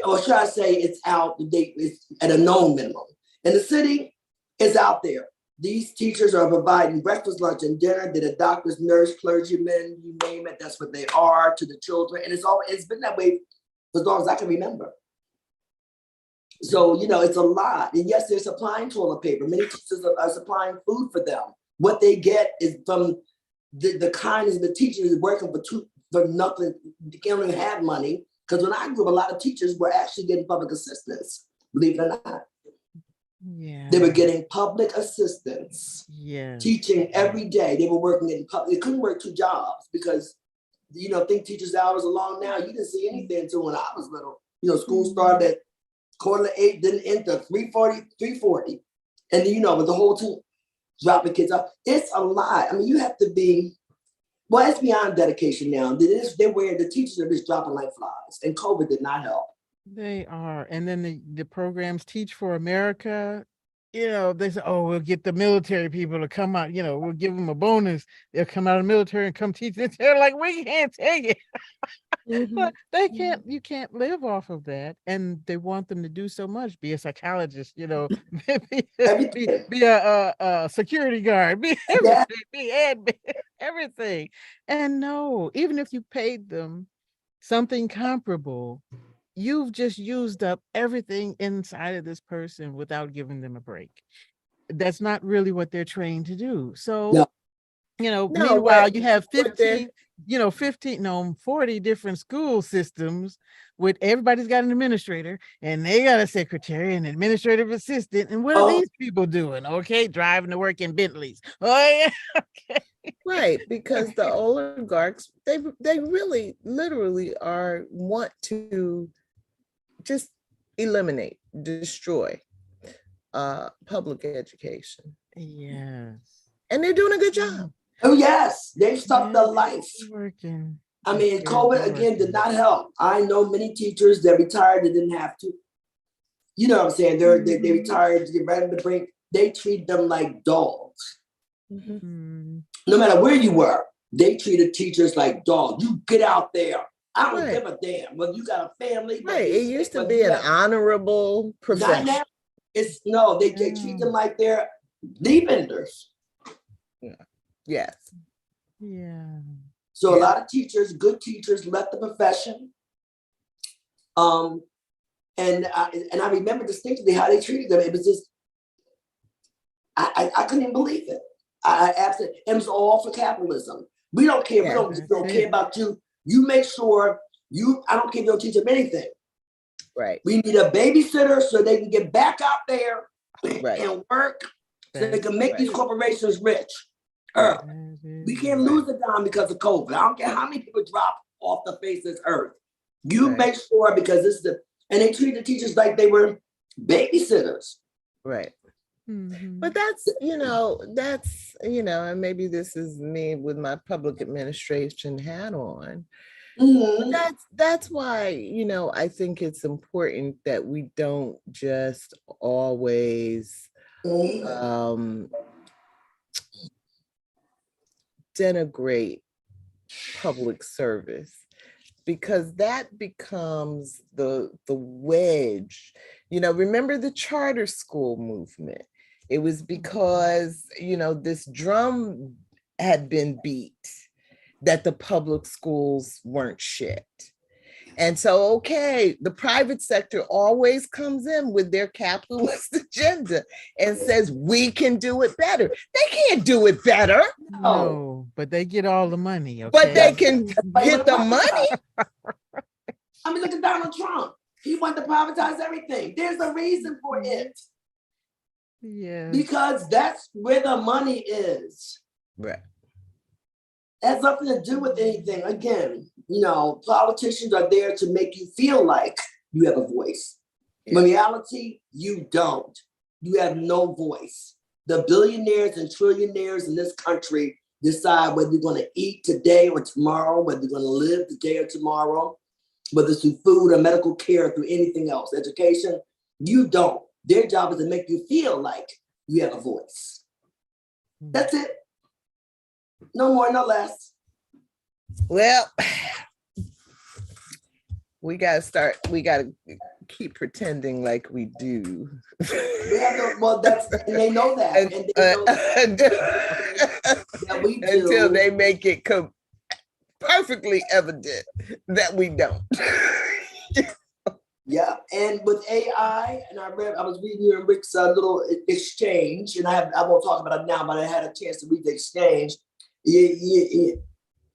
[SPEAKER 2] Or should I say it's out, it's at a known minimum. In the city, it's out there. These teachers are providing breakfast, lunch, and dinner. They're the doctors, nurse, clergymen, you name it, that's what they are to the children. And it's been that way for as long as I can remember. So, it's a lot. And yes, they're supplying toilet paper. Many teachers are supplying food for them. What they get is from the kindness of the teachers working for nothing. They can't even have money. Because when I grew up, a lot of teachers were actually getting public assistance, believe it or not.
[SPEAKER 3] Yeah.
[SPEAKER 2] They were getting public assistance.
[SPEAKER 3] Yeah.
[SPEAKER 2] Teaching every day. They were working in public. They couldn't work two jobs because, think teachers' hours are long now. You didn't see anything until when I was little. School started at 7:45, didn't end till 3:40. And then, with the whole team dropping kids off. It's a lot. I mean, you have to be, well, it's beyond dedication now. The teachers are just dropping like flies. And COVID did not help.
[SPEAKER 3] They are. And then the programs Teach for America, they say, oh, we'll get the military people to come out, we'll give them a bonus. They'll come out of the military and come teach. They're like, we can't take it. But you can't live off of that. And they want them to do so much, be a psychologist,
[SPEAKER 2] Everything.
[SPEAKER 3] be a security guard, be
[SPEAKER 2] Yeah.
[SPEAKER 3] everything, be admin, everything. And no, even if you paid them something comparable, you've just used up everything inside of this person without giving them a break. That's not really what they're trained to do. So,
[SPEAKER 2] No.
[SPEAKER 1] No,
[SPEAKER 3] meanwhile, you have
[SPEAKER 1] what they're
[SPEAKER 3] 40 different school systems with everybody's got an administrator and they got a secretary and administrative assistant. And what are these people doing? Okay, driving to work in Bentleys. Oh, yeah. Okay.
[SPEAKER 1] right, because the oligarchs, they really literally want to just eliminate, destroy public education.
[SPEAKER 3] Yes.
[SPEAKER 1] And they're doing a good job.
[SPEAKER 2] Oh, yes. They've stopped the life.
[SPEAKER 3] Working.
[SPEAKER 2] I mean, COVID, again, did not help. I know many teachers that retired that didn't have to. You know what I'm saying? They retired to get ready to bring, they treat them like dogs. No matter where you were, they treated teachers like dogs. You get out there. I don't give a damn whether you got a family.
[SPEAKER 1] Right. It used to be an honorable profession.
[SPEAKER 2] Not now. They treat them like they're lead vendors.
[SPEAKER 1] Yeah. Yes.
[SPEAKER 3] Yeah.
[SPEAKER 2] So a lot of teachers, good teachers, left the profession. And I remember distinctly how they treated them. It was just, I couldn't even believe it. I absolutely, it was all for capitalism. We don't care.
[SPEAKER 1] Yeah,
[SPEAKER 2] we don't care about you. You make sure I don't care if you don't teach them anything.
[SPEAKER 1] Right.
[SPEAKER 2] We need a babysitter so they can get back out there
[SPEAKER 1] Right.
[SPEAKER 2] and work so they can make these corporations rich.
[SPEAKER 1] Right.
[SPEAKER 2] We can't lose a dime because of COVID. I don't care how many people drop off the face of this earth. You make sure, because and they treat the teachers like they were babysitters.
[SPEAKER 1] Right. But that's, and maybe this is me with my public administration hat on. That's why, I think it's important that we don't just always denigrate public service. because that becomes the wedge. Remember the charter school movement? It was because, this drum had been beat that the public schools weren't shit. And so, okay, the private sector always comes in with their capitalist agenda and says, we can do it better. They can't do it better.
[SPEAKER 3] No, but they get all the money. Okay?
[SPEAKER 1] But they can get the money.
[SPEAKER 2] I mean, look at Donald Trump. He wanted to privatize everything. There's a reason for it.
[SPEAKER 3] Yeah.
[SPEAKER 2] Because that's where the money is.
[SPEAKER 1] Right.
[SPEAKER 2] It has nothing to do with anything. Again, politicians are there to make you feel like you have a voice. Yeah. In reality, you don't. You have no voice. The billionaires and trillionaires in this country decide whether you're going to eat today or tomorrow, whether you're going to live today or tomorrow, whether it's through food or medical care, through anything else, education. You don't. Their job is to make you feel like you have a voice. That's it. No more, no less.
[SPEAKER 1] Well, we got to keep pretending like we do.
[SPEAKER 2] Well, and they know that. And they know that we do.
[SPEAKER 1] Until they make it perfectly evident that we don't.
[SPEAKER 2] Yeah, and with AI, and I was reading you Rick's little exchange, and I won't talk about it now, but I had a chance to read the exchange. They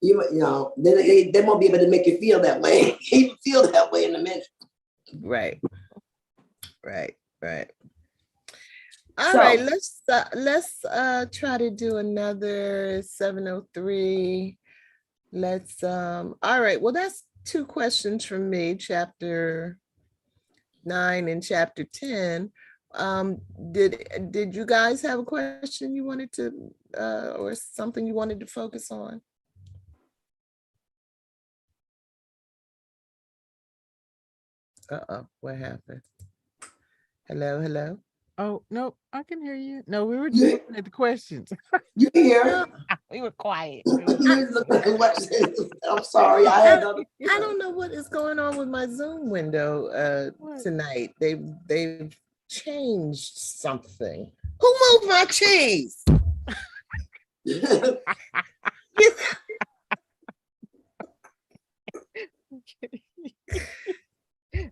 [SPEAKER 2] won't be able to make you feel that way. You feel that way in a minute.
[SPEAKER 1] Right. All right, let's try to do another 703. All right, well, that's 2 questions from me, chapter 9 and chapter 10. Did you guys have a question you wanted to or something you wanted to focus on? What happened? Hello?
[SPEAKER 3] Oh, no, I can hear you. No, we were just looking at the questions.
[SPEAKER 2] You hear?
[SPEAKER 3] We were quiet.
[SPEAKER 2] I'm sorry. I
[SPEAKER 1] don't know what is going on with my Zoom window tonight. They've changed something. Who moved my cheese?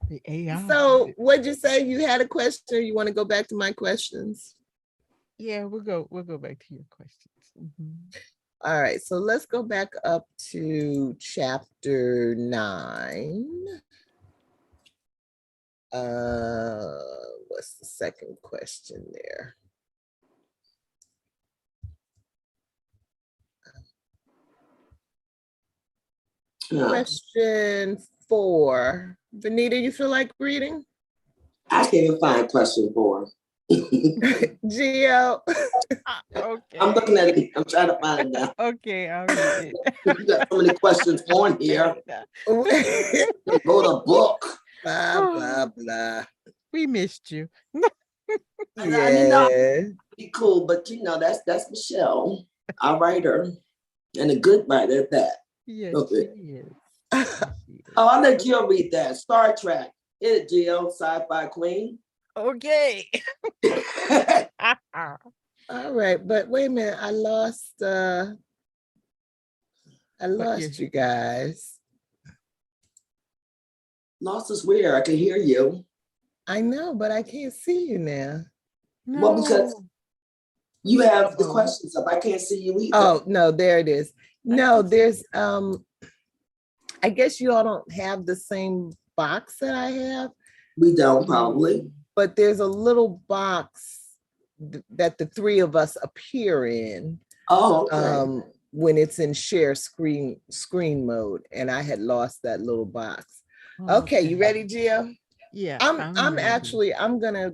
[SPEAKER 3] The AI.
[SPEAKER 1] So what'd you say? You had a question, or you want to go back to my questions?
[SPEAKER 3] Yeah, we'll go back to your questions. Mm-hmm.
[SPEAKER 1] All right, so let's go back up to chapter 9. What's the second question there? Question 4. Venita, you feel like reading?
[SPEAKER 2] I can't even find question 4.
[SPEAKER 1] Gio.
[SPEAKER 3] Okay.
[SPEAKER 2] I'm looking at it. I'm trying to find it now.
[SPEAKER 3] Okay, I'll read it.
[SPEAKER 2] You got so many questions on here. Go to book.
[SPEAKER 1] Blah, blah, blah.
[SPEAKER 3] We missed you.
[SPEAKER 1] Yeah.
[SPEAKER 2] Be cool, but that's Michelle, our writer, and a good writer at that.
[SPEAKER 3] Yes,
[SPEAKER 2] okay.
[SPEAKER 3] She is.
[SPEAKER 2] Oh, I'll let Jill read that. Star Trek. Hit it, Jill, sci-fi queen.
[SPEAKER 3] Okay.
[SPEAKER 1] All right, but wait a minute. I lost you guys.
[SPEAKER 2] Lost us where? I can hear you.
[SPEAKER 1] I know, but I can't see you now.
[SPEAKER 3] No.
[SPEAKER 2] Well, because you have the questions up. I can't see you either.
[SPEAKER 1] Oh, no, there it is. No, there's I guess you all don't have the same box that I have.
[SPEAKER 2] We don't, probably.
[SPEAKER 1] But there's a little box that the 3 of us appear in.
[SPEAKER 2] Oh, okay.
[SPEAKER 1] When it's in share screen mode, and I had lost that little box. Okay, you ready, Gio?
[SPEAKER 3] Yeah.
[SPEAKER 1] I'm actually, I'm gonna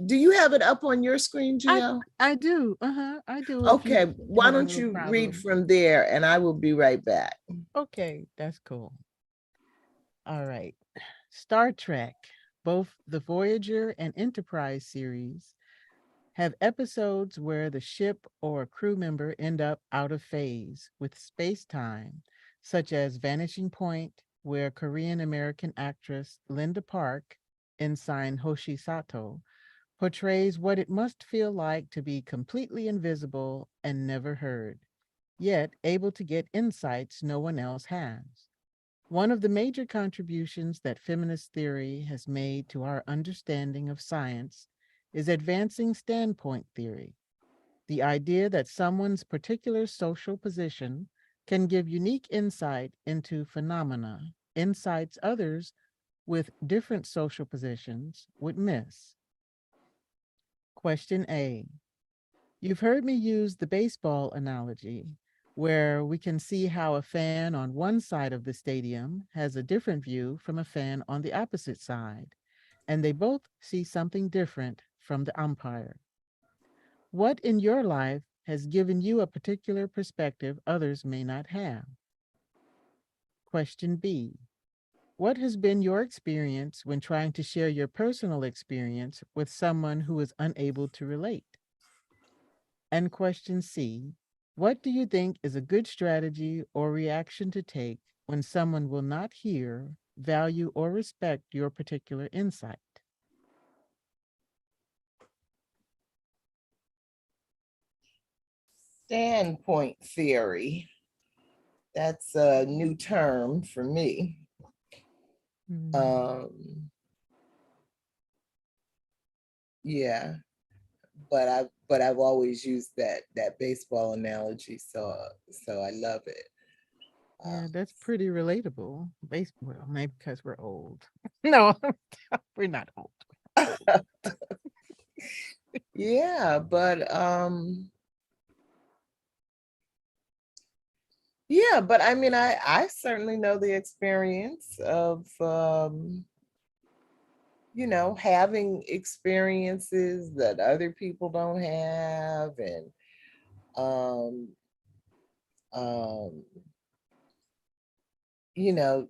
[SPEAKER 1] do you have it up on your screen, Gio?
[SPEAKER 3] I do. I do.
[SPEAKER 1] Okay, why don't you read from there, and I will be right back.
[SPEAKER 3] Okay, that's cool. All right. Star Trek, both the Voyager and Enterprise series, have episodes where the ship or a crew member end up out of phase with space-time such as Vanishing Point, where Korean American actress Linda Park, ensign Hoshi Sato, portrays what it must feel like to be completely invisible and never heard, yet able to get insights no one else has. One of the major contributions that feminist theory has made to our understanding of science is advancing standpoint theory, the idea that someone's particular social position can give unique insight into phenomena, insights others with different social positions would miss. Question A. You've heard me use the baseball analogy, where we can see how a fan on one side of the stadium has a different view from a fan on the opposite side, and they both see something different from the umpire. What in your life has given you a particular perspective others may not have? Question B. What has been your experience when trying to share your personal experience with someone who is unable to relate? And question C, what do you think is a good strategy or reaction to take when someone will not hear, value, or respect your particular insight?
[SPEAKER 1] Standpoint theory. That's a new term for me. Yeah, but I've always used that baseball analogy, so I love it.
[SPEAKER 3] Yeah, that's pretty relatable. Well, maybe because we're old. No, we're not old.
[SPEAKER 1] Yeah, but yeah, but I mean, I certainly know the experience of you know, having experiences that other people don't have, and um um you know,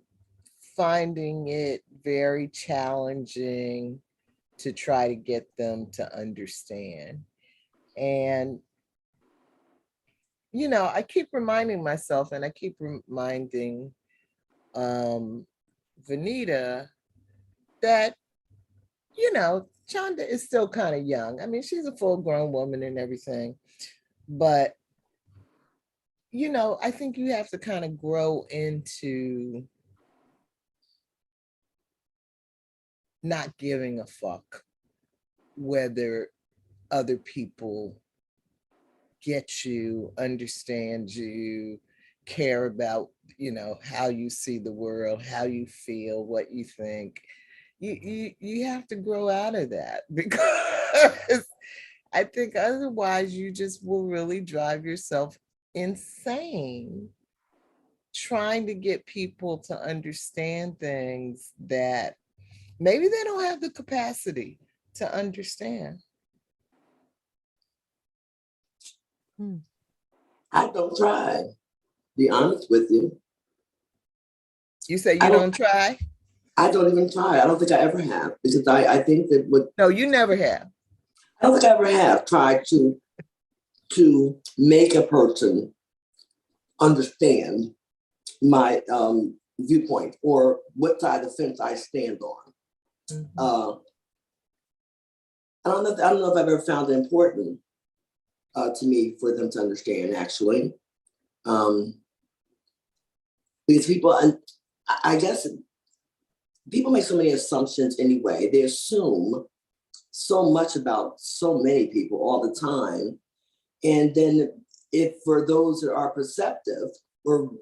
[SPEAKER 1] finding it very challenging to try to get them to understand. And you know, I keep reminding myself, and I keep reminding Venita that, you know, Chanda is still kind of young. I mean, she's a full-grown woman and everything, but you know, I think you have to kind of grow into not giving a fuck whether other people get you, understand you, care about, you know, how you see the world, how you feel, what you think. You have to grow out of that, because I think otherwise you just will really drive yourself insane trying to get people to understand things that maybe they don't have the capacity to understand.
[SPEAKER 2] I don't try, be honest with you.
[SPEAKER 1] You say you don't try?
[SPEAKER 2] I don't even try. I don't think I ever have, because I think that what.
[SPEAKER 1] No, you never have.
[SPEAKER 2] I don't think I ever have tried to make a person understand my viewpoint or what side of the fence I stand on.
[SPEAKER 1] Mm-hmm.
[SPEAKER 2] I don't know if I've ever found it important to me for them to understand, actually, because people, and I guess people make so many assumptions anyway. They assume so much about so many people all the time, and then if for those that are perceptive or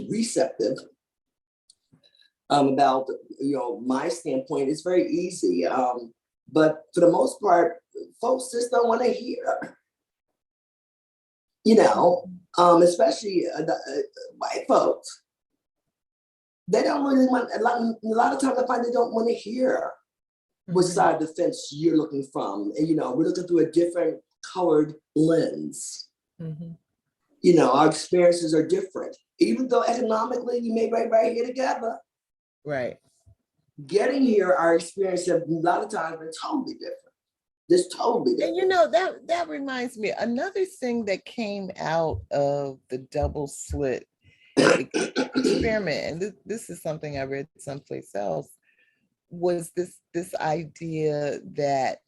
[SPEAKER 2] receptive about, you know, my standpoint, it's very easy. But for the most part, folks just don't want to hear. You know, especially white folks. They don't really want. A lot of times, I find they don't want to hear which side of the fence you're looking from. And you know, we're looking through a different colored lens.
[SPEAKER 1] Mm-hmm.
[SPEAKER 2] You know, our experiences are different, even though economically we may be right here together.
[SPEAKER 1] Right.
[SPEAKER 2] Getting here, our experience have a lot of times been totally different. Just totally different.
[SPEAKER 1] And you know, that reminds me, another thing that came out of the double slit experiment, and this is something I read someplace else, was this idea that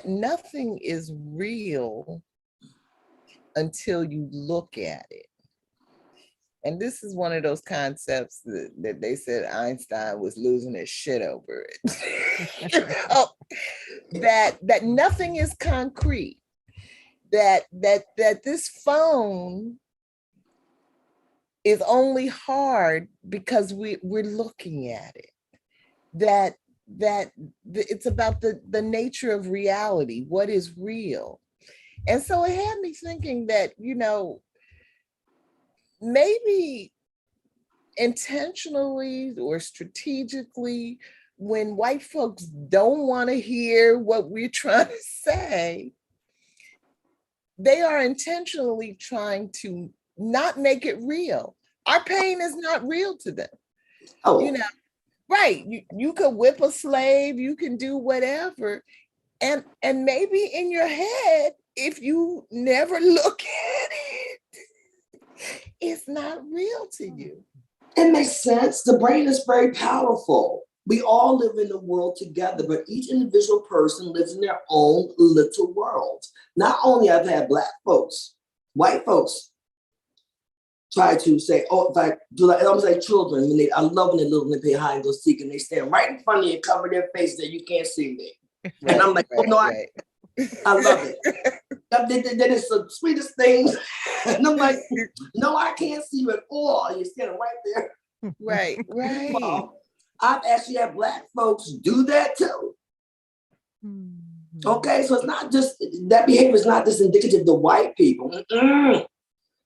[SPEAKER 1] nothing is real until you look at it. And this is one of those concepts that they said Einstein was losing his shit over it. That nothing is concrete. That this phone is only hard because we're looking at it. That it's about the nature of reality, what is real. And so it had me thinking that, maybe intentionally or strategically, when white folks don't want to hear what we're trying to say, they are intentionally trying to not make it real. Our pain is not real to them.
[SPEAKER 2] Oh,
[SPEAKER 1] Right. You could whip a slave, you can do whatever. And maybe in your head, if you never look at it, it's not real to you.
[SPEAKER 2] it makes sense. The brain is very powerful. We all live in the world together, but each individual person lives in their own little world. Not only I've had Black folks, white folks try to say, oh, if I do like, almost like children, I love when they little and they play hide and go seek and they stand right in front of you and cover their face that you can't see me.
[SPEAKER 1] Right,
[SPEAKER 2] and I'm like, oh no,
[SPEAKER 1] right.
[SPEAKER 2] I love it. That is the sweetest thing. And I'm like, no, I can't see you at all. You're standing right there.
[SPEAKER 1] Right.
[SPEAKER 2] Well, I've actually had Black folks do that too. Okay, so it's not just, that behavior is not just indicative to white people.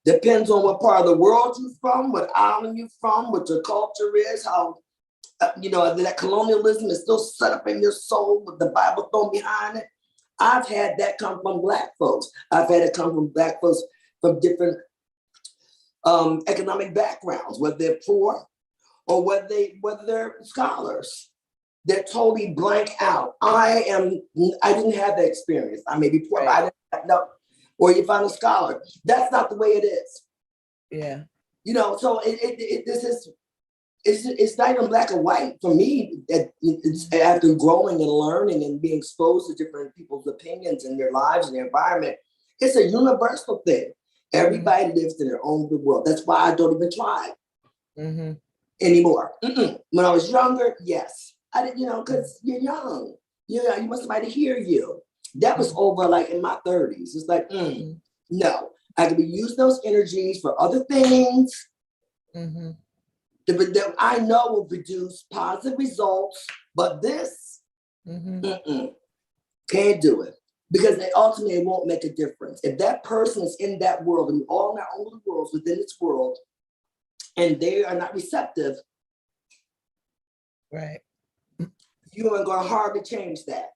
[SPEAKER 2] Depends on what part of the world you're from, what island you're from, what your culture is, how, that colonialism is still set up in your soul with the Bible thrown behind it. I've had that come from Black folks. I've had it come from Black folks from different economic backgrounds, whether they're poor or whether they're scholars. They're totally blank out. I didn't have that experience. I may be poor, but I didn't have no. Or you find a scholar. That's not the way it is.
[SPEAKER 1] Yeah.
[SPEAKER 2] So it's not even black or white for me. It's after growing and learning and being exposed to different people's opinions and their lives and their environment. It's a universal thing. Everybody lives in their own world. That's why I don't even try anymore. When I was younger, yes, I didn't. Because you're young. You want somebody to hear you. That was over like in my 30s. It's like, no, I could be using those energies for other things that I know will produce positive results, but this can't do it because they ultimately won't make a difference. If that person is in that world and we're all in our own worlds within this world and they are not receptive,
[SPEAKER 1] right,
[SPEAKER 2] you are going to hardly change that.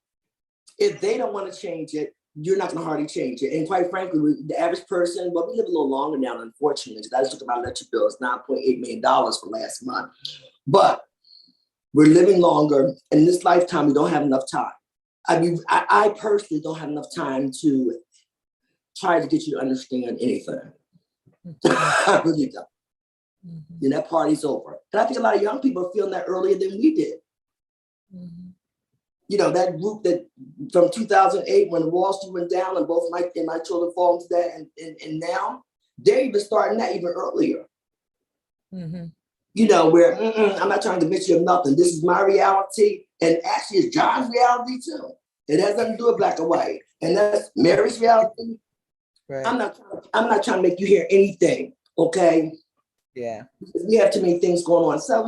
[SPEAKER 2] If they don't want to change it, you're not going to hardly change it. And quite frankly, the average person, well, we live a little longer now, unfortunately, because I just looked at my electric bill. It's $9.8 million for last month. But we're living longer. In this lifetime, we don't have enough time. I mean, I personally don't have enough time to try to get you to understand anything. I really don't. That party's over. And I think a lot of young people are feeling that earlier than we did. That group that from 2008 when Wall Street went down and both my children fall into that and now they're even starting that even earlier. Where I'm not trying to convince you of nothing. This is my reality and actually it's John's reality too. It has nothing to do with black and white. And that's Mary's reality. Right. I'm not trying to make you hear anything, okay?
[SPEAKER 1] Yeah.
[SPEAKER 2] Because we have too many things going on. So,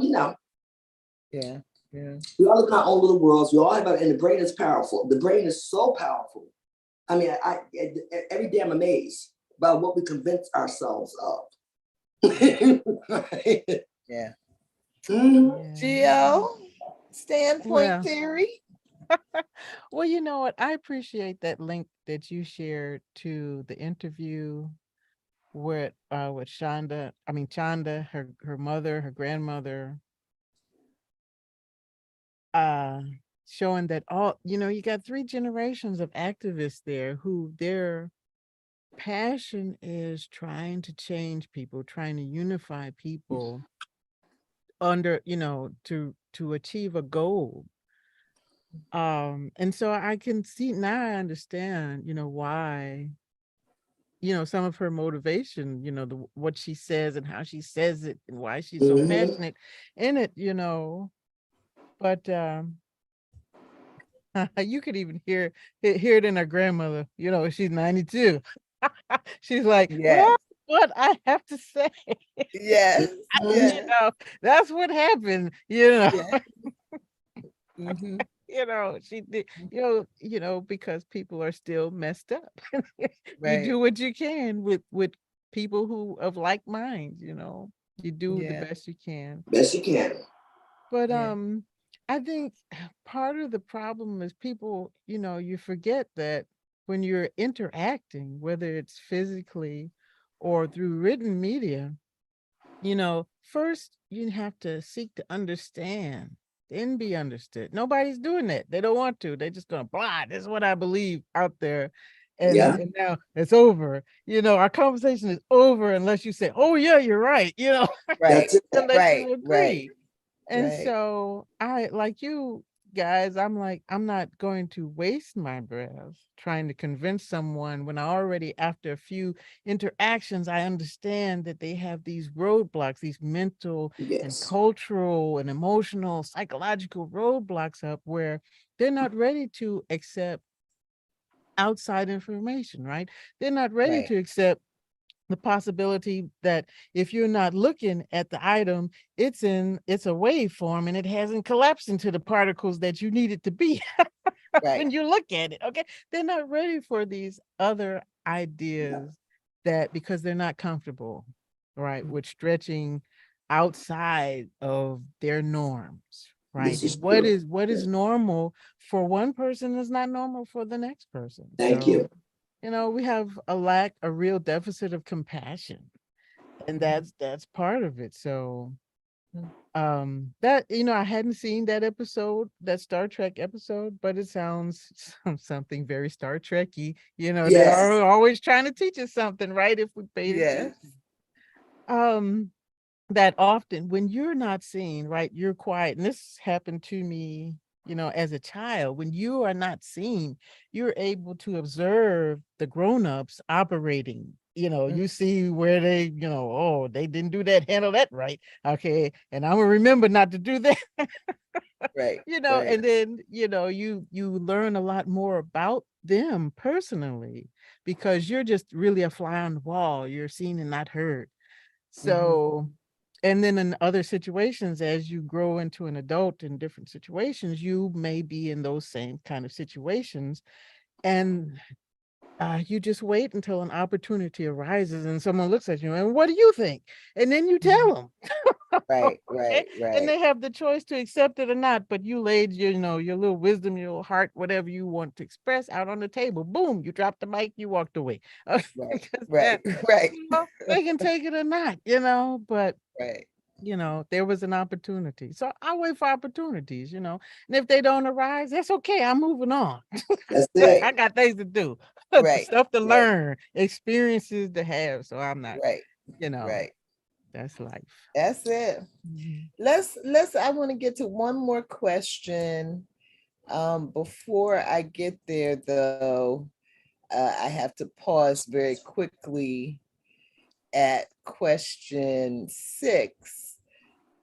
[SPEAKER 1] Yeah. Yeah.
[SPEAKER 2] We all live in our own little worlds. We all have, and the brain is powerful. The brain is so powerful. I mean, every day I'm amazed by what we convince ourselves of.
[SPEAKER 1] Yeah.
[SPEAKER 3] Yeah.
[SPEAKER 1] Standpoint theory.
[SPEAKER 3] Well, you know what? I appreciate that link that you shared to the interview with Chanda, her mother, her grandmother, showing that you got 3 generations of activists there who their passion is trying to change people, trying to unify people under, to achieve a goal. And so I can see now, I understand, why, some of her motivation, what she says and how she says it and why she's so
[SPEAKER 2] Mm-hmm.
[SPEAKER 3] passionate in it, but you could even hear it in her grandmother, she's 92. She's like,
[SPEAKER 1] Yes,
[SPEAKER 3] well, what I have to say,
[SPEAKER 1] yes,
[SPEAKER 2] Mm-hmm.
[SPEAKER 1] yes,
[SPEAKER 3] that's what happened,
[SPEAKER 1] yes. Hmm.
[SPEAKER 3] she did, because people are still messed up. You
[SPEAKER 1] Right.
[SPEAKER 3] do what you can with people who of like minds, you do the
[SPEAKER 1] Yeah.
[SPEAKER 3] best you can.
[SPEAKER 2] Best you can.
[SPEAKER 3] But
[SPEAKER 1] Yeah.
[SPEAKER 3] I think part of the problem is people, you forget that when you're interacting, whether it's physically or through written media, first you have to seek to understand, then be understood. Nobody's doing that. They don't want to. They're just gonna blah. This is what I believe out there. And
[SPEAKER 2] Yeah,
[SPEAKER 3] and now it's over. Our conversation is over unless you say, oh yeah, you're right,
[SPEAKER 1] Right.
[SPEAKER 2] that's it.
[SPEAKER 3] unless
[SPEAKER 1] Right.
[SPEAKER 3] you
[SPEAKER 1] Right.
[SPEAKER 3] agree. And
[SPEAKER 1] Right.
[SPEAKER 3] so I, like you guys, I'm like, I'm not going to waste my breath trying to convince someone when I already, after a few interactions, I understand that they have these roadblocks, these mental and
[SPEAKER 2] Yes.
[SPEAKER 3] cultural and emotional, psychological roadblocks up where they're not ready to accept outside information, right? They're not ready
[SPEAKER 1] Right.
[SPEAKER 3] to accept the possibility that if you're not looking at the item, it's a waveform and it hasn't collapsed into the particles that you need it to be
[SPEAKER 1] Right.
[SPEAKER 3] when you look at it. Okay. They're not ready for these other
[SPEAKER 2] Yeah.
[SPEAKER 3] ideas, that because they're not comfortable, right, with stretching outside of their norms. Right.
[SPEAKER 2] This
[SPEAKER 3] And
[SPEAKER 2] is
[SPEAKER 3] what
[SPEAKER 2] true.
[SPEAKER 3] is
[SPEAKER 2] Yes.
[SPEAKER 3] normal for one person is not normal for the next person.
[SPEAKER 2] Thank
[SPEAKER 3] So
[SPEAKER 2] you.
[SPEAKER 3] we have a real deficit of compassion, and that's part of it. So that, I hadn't seen that episode, that Star Trek episode, but it sounds something very Star Trekky. They
[SPEAKER 2] Yes.
[SPEAKER 3] are always trying to teach us something, right, if we paid
[SPEAKER 1] Yes.
[SPEAKER 3] attention. um that often when you're not seen, right, you're quiet. And this happened to me, as a child. When you are not seen, you're able to observe the grown-ups operating. You see where they, oh, they didn't do that, handle that right. Okay. And I'm gonna remember not to do that.
[SPEAKER 1] Right. Right.
[SPEAKER 3] And then, you learn a lot more about them personally because you're just really a fly on the wall. You're seen and not heard.
[SPEAKER 1] Hmm.
[SPEAKER 3] So, and then in other situations, as you grow into an adult in different situations, you may be in those same kind of situations. And you just wait until an opportunity arises and someone looks at you and what do you think? And then you tell them.
[SPEAKER 1] Right.
[SPEAKER 3] Okay.
[SPEAKER 1] Right.
[SPEAKER 3] And
[SPEAKER 1] Right.
[SPEAKER 3] they have the choice to accept it or not. But you laid your, your little wisdom, your little heart, whatever you want to express out on the table. Boom, you dropped the mic, you walked away.
[SPEAKER 1] Right.
[SPEAKER 3] Because
[SPEAKER 1] Right.
[SPEAKER 3] that,
[SPEAKER 1] Right.
[SPEAKER 3] they can take it or not, but
[SPEAKER 1] Right.
[SPEAKER 3] there was an opportunity. So I wait for opportunities, and if they don't arise, that's okay. I'm moving on.
[SPEAKER 2] That's
[SPEAKER 1] Right.
[SPEAKER 3] I
[SPEAKER 2] it.
[SPEAKER 3] got things to do,
[SPEAKER 1] Right.
[SPEAKER 3] stuff to
[SPEAKER 1] Right.
[SPEAKER 3] learn, experiences to have. So I'm not,
[SPEAKER 1] Right.
[SPEAKER 3] you know,
[SPEAKER 1] Right.
[SPEAKER 3] that's life.
[SPEAKER 1] That's it.
[SPEAKER 3] Mhm.
[SPEAKER 1] Let's I want to get to one more question. Before I get there though, I have to pause very quickly at question 6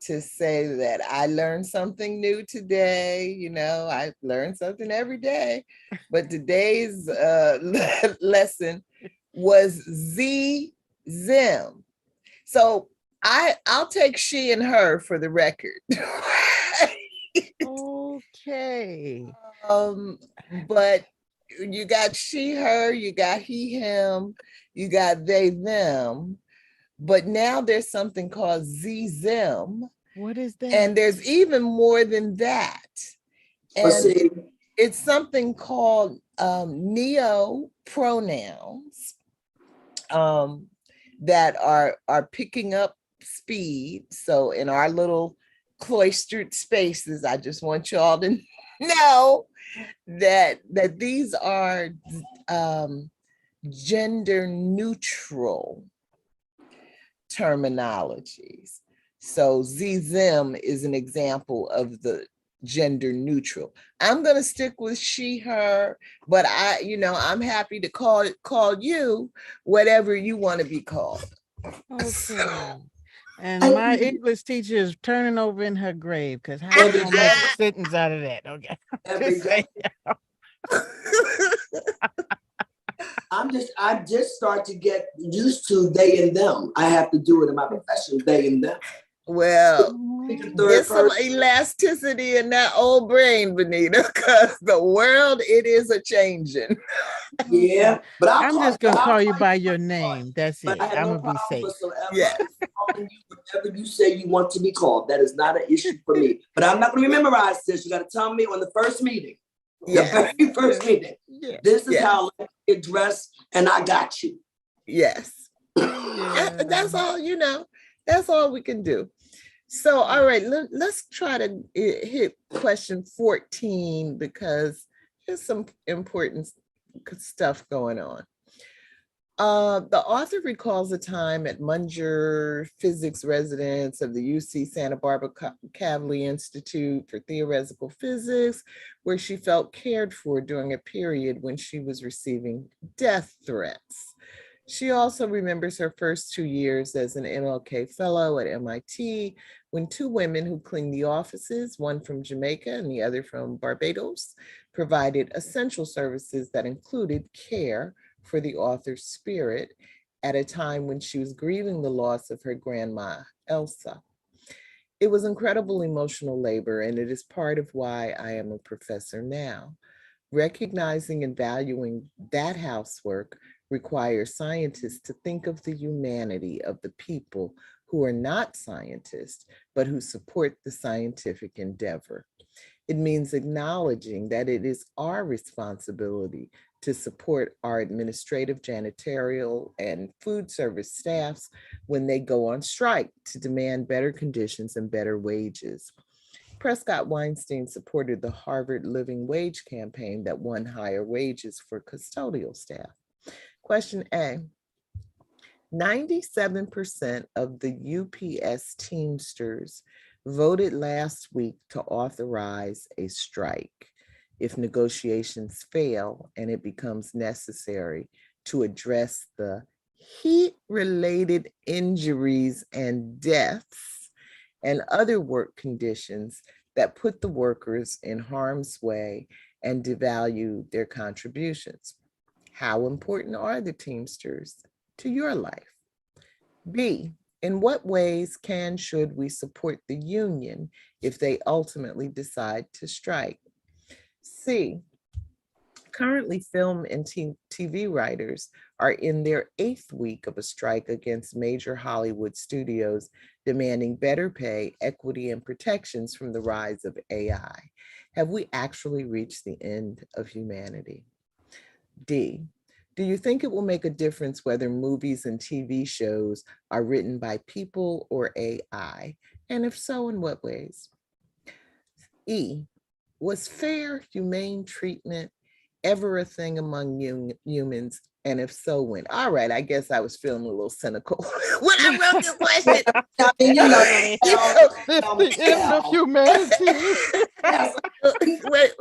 [SPEAKER 1] to say that I learned something new today. I learn something every day, but today's lesson was Zim. So I'll take she and her for the record.
[SPEAKER 3] Okay.
[SPEAKER 1] But you got she, her, you got he, him, you got they, them. But now there's something called zim,
[SPEAKER 3] What is that?
[SPEAKER 1] and there's even more than that.
[SPEAKER 2] But
[SPEAKER 1] And
[SPEAKER 2] see,
[SPEAKER 1] it's something called neo pronouns that are picking up speed. So in our little cloistered spaces, I just want y'all to know that these are um, gender neutral terminologies. So Z-them is an example of the gender neutral. I'm going to stick with she, her, but I'm happy to call you whatever you want to be called.
[SPEAKER 3] Okay. And my English teacher is turning over in her grave because how you gonna make a sentence out of that? Okay.
[SPEAKER 2] Every day. I just start to get used to they and them. I have to do it in my profession, they and them.
[SPEAKER 1] Well, get some elasticity in that old brain, Venita, because the world, it is a changing.
[SPEAKER 2] Yeah, but
[SPEAKER 3] I'm just gonna call you by your name. That's it.
[SPEAKER 2] I have
[SPEAKER 3] I'm
[SPEAKER 2] no
[SPEAKER 3] gonna be safe.
[SPEAKER 2] whatsoever
[SPEAKER 1] Yes.
[SPEAKER 2] calling you whatever you say you want to be called. That is not an issue for me. But I'm not going to memorize this. You got to tell me on the first meeting.
[SPEAKER 1] Yes.
[SPEAKER 2] The very first meeting.
[SPEAKER 1] Yes.
[SPEAKER 2] This is how I get dressed, and I got you.
[SPEAKER 1] Yes.
[SPEAKER 3] Yeah.
[SPEAKER 1] That's all, that's all we can do. So, all right, let's try to hit question 14 because there's some important stuff going on. The author recalls a time at Munger Physics Residence of the UC Santa Barbara Kavli Institute for Theoretical Physics, where she felt cared for during a period when she was receiving death threats. She also remembers her first 2 years as an MLK fellow at MIT, when 2 women who cleaned the offices, one from Jamaica and the other from Barbados, provided essential services that included care for the author's spirit at a time when she was grieving the loss of her grandma, Elsa. It was incredible emotional labor, and it is part of why I am a professor now. Recognizing and valuing that housework requires scientists to think of the humanity of the people who are not scientists, but who support the scientific endeavor. It means acknowledging that it is our responsibility to support our administrative, janitorial, and food service staffs when they go on strike to demand better conditions and better wages. Prescod-Weinstein supported the Harvard Living Wage campaign that won higher wages for custodial staff. Question A, 97% of the UPS Teamsters voted last week to authorize a strike if negotiations fail and it becomes necessary to address the heat-related injuries and deaths and other work conditions that put the workers in harm's way and devalue their contributions. How important are the Teamsters to your life? B, in what ways should we support the union if they ultimately decide to strike? C, currently film and TV writers are in their 8th week of a strike against major Hollywood studios demanding better pay, equity, and protections from the rise of AI. Have we actually reached the end of humanity? D, do you think it will make a difference whether movies and TV shows are written by people or AI? And if so, in what ways? E, was fair, humane treatment ever a thing among humans? And if so, when? All right, I guess I was feeling a little cynical when I wrote the question.
[SPEAKER 3] I mean, the end of humanity.
[SPEAKER 1] Wait.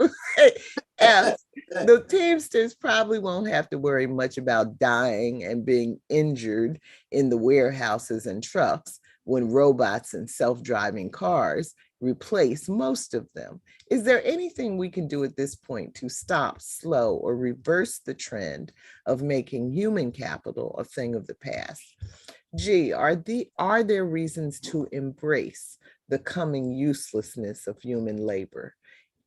[SPEAKER 1] The Teamsters probably won't have to worry much about dying and being injured in the warehouses and trucks when robots and self-driving cars replace most of them. Is there anything we can do at this point to stop, slow, or reverse the trend of making human capital a thing of the past? G, are there reasons to embrace the coming uselessness of human labor?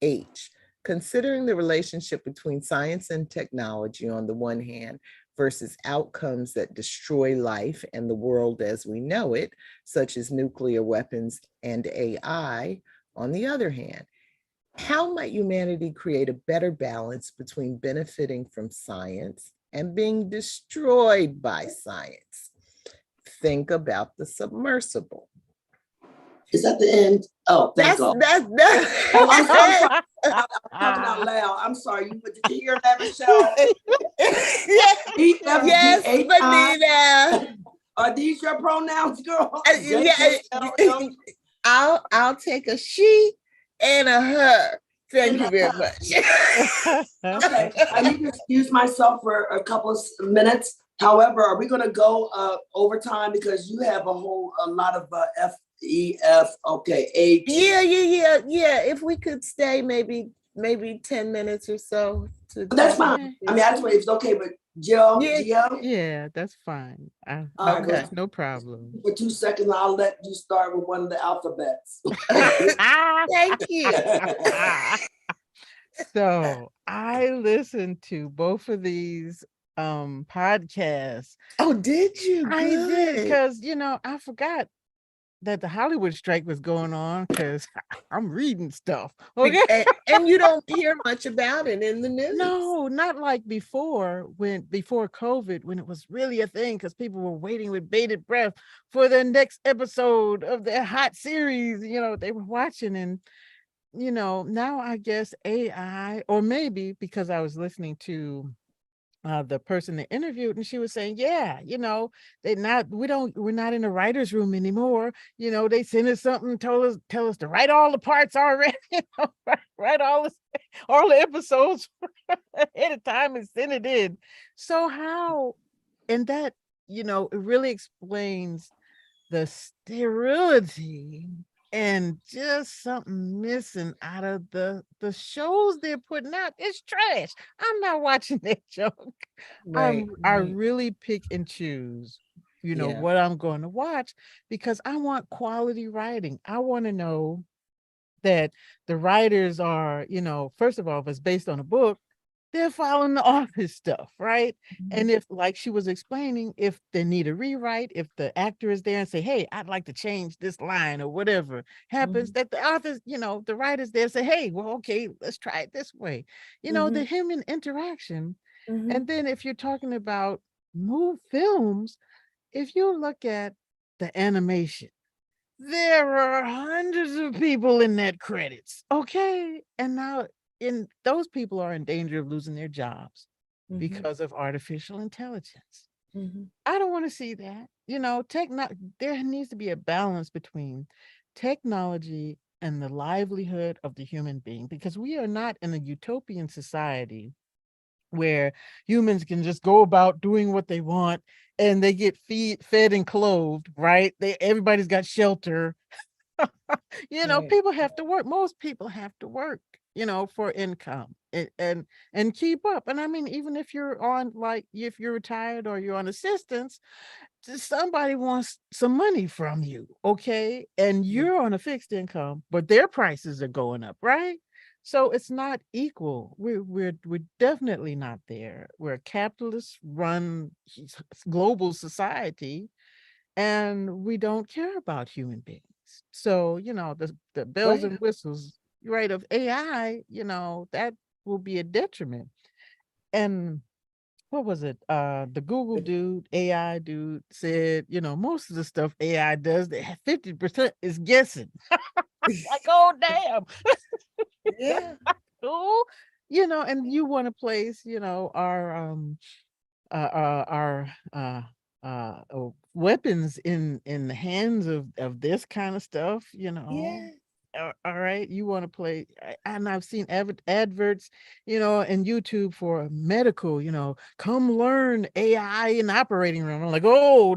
[SPEAKER 1] H, considering the relationship between science and technology on the one hand versus outcomes that destroy life and the world as we know it, such as nuclear weapons and AI, on the other hand, how might humanity create a better balance between benefiting from science and being destroyed by science? Think about the submersible.
[SPEAKER 2] Is that the end? Oh, thank
[SPEAKER 1] That's
[SPEAKER 2] God.
[SPEAKER 1] that's
[SPEAKER 2] Oh, I'm sorry.
[SPEAKER 1] that.
[SPEAKER 2] I'm talking out loud. I'm sorry. Did you hear that, Michelle?
[SPEAKER 1] Yes,
[SPEAKER 2] EFGHI.
[SPEAKER 1] Venita.
[SPEAKER 2] Are these your pronouns, girl?
[SPEAKER 1] Yeah,
[SPEAKER 2] JKLM
[SPEAKER 1] I'll take a she and a her. Thank
[SPEAKER 2] and
[SPEAKER 1] you
[SPEAKER 2] a
[SPEAKER 1] very
[SPEAKER 2] her.
[SPEAKER 1] much.
[SPEAKER 2] Okay, I need to excuse myself for a couple of minutes. However, are we going to go overtime because you have a lot of F, E, F, okay, H.
[SPEAKER 1] Yeah. If we could stay maybe 10 minutes or so to
[SPEAKER 2] That's
[SPEAKER 1] talk
[SPEAKER 2] fine.
[SPEAKER 1] about
[SPEAKER 2] I mean,
[SPEAKER 1] this.
[SPEAKER 2] I just want if it's okay, but Jill,
[SPEAKER 1] Yeah.
[SPEAKER 2] Gio,
[SPEAKER 3] Yeah, that's fine.
[SPEAKER 1] Okay.
[SPEAKER 3] No problem.
[SPEAKER 2] for 2 seconds, I'll let you start with one of the alphabets.
[SPEAKER 1] Thank you.
[SPEAKER 3] So I listened to both of these podcasts.
[SPEAKER 1] Oh, did you?
[SPEAKER 3] I did
[SPEAKER 1] Good.
[SPEAKER 3] because I forgot that the Hollywood strike was going on because I'm reading stuff. Okay.
[SPEAKER 1] And you don't hear much about it in the news.
[SPEAKER 3] No, not like before COVID, when it was really a thing because people were waiting with bated breath for the next episode of their hot series, they were watching. And now I guess AI, or maybe because I was listening to the person they interviewed, and she was saying, yeah, we're not in a writer's room anymore. They sent us something, tell us to write all the parts already, write all the episodes ahead of time and send it in. So how, and that, it really explains the sterility and just something missing out of the shows they're putting out. It's trash. I'm not watching that junk.
[SPEAKER 1] Right.
[SPEAKER 3] I really pick and choose,
[SPEAKER 1] Yeah.
[SPEAKER 3] what I'm going to watch because I want quality writing. I want to know that the writers are, first of all, if it's based on a book, they're following the author's stuff, right? And if, like she was explaining, if they need a rewrite, if the actor is there and say, hey, I'd like to change this line or whatever happens, that the authors, the writers there say, hey, well, okay, let's try it this way. The human interaction. And then if you're talking about films, if you look at the animation, there are hundreds of people in that credits. Okay. And now those people are in danger of losing their jobs because of artificial intelligence. I don't want to see that. There needs to be a balance between technology and the livelihood of the human being, because we are not in a utopian society where humans can just go about doing what they want and they get fed and clothed, right? Everybody's got shelter.
[SPEAKER 1] Right.
[SPEAKER 3] People have to work. Most people have to work, for income and keep up. And I mean, even if you're if you're retired or you're on assistance, somebody wants some money from you, okay? And you're on a fixed income, but their prices are going up, right? So it's not equal. We're definitely not there. We're a capitalist run global society, and we don't care about human beings. So, the bells
[SPEAKER 1] Right.
[SPEAKER 3] and whistles, right, of AI, that will be a detriment. And what was it? The Google dude, AI dude said, most of the stuff AI does, 50% is guessing. Like, oh, damn.
[SPEAKER 1] Yeah.
[SPEAKER 3] Cool. And you want to place, our weapons in the hands of this kind of stuff,
[SPEAKER 1] Yeah.
[SPEAKER 3] all right, you want to play, and I've seen adverts, in YouTube for medical, come learn AI in the operating room. I'm like, oh,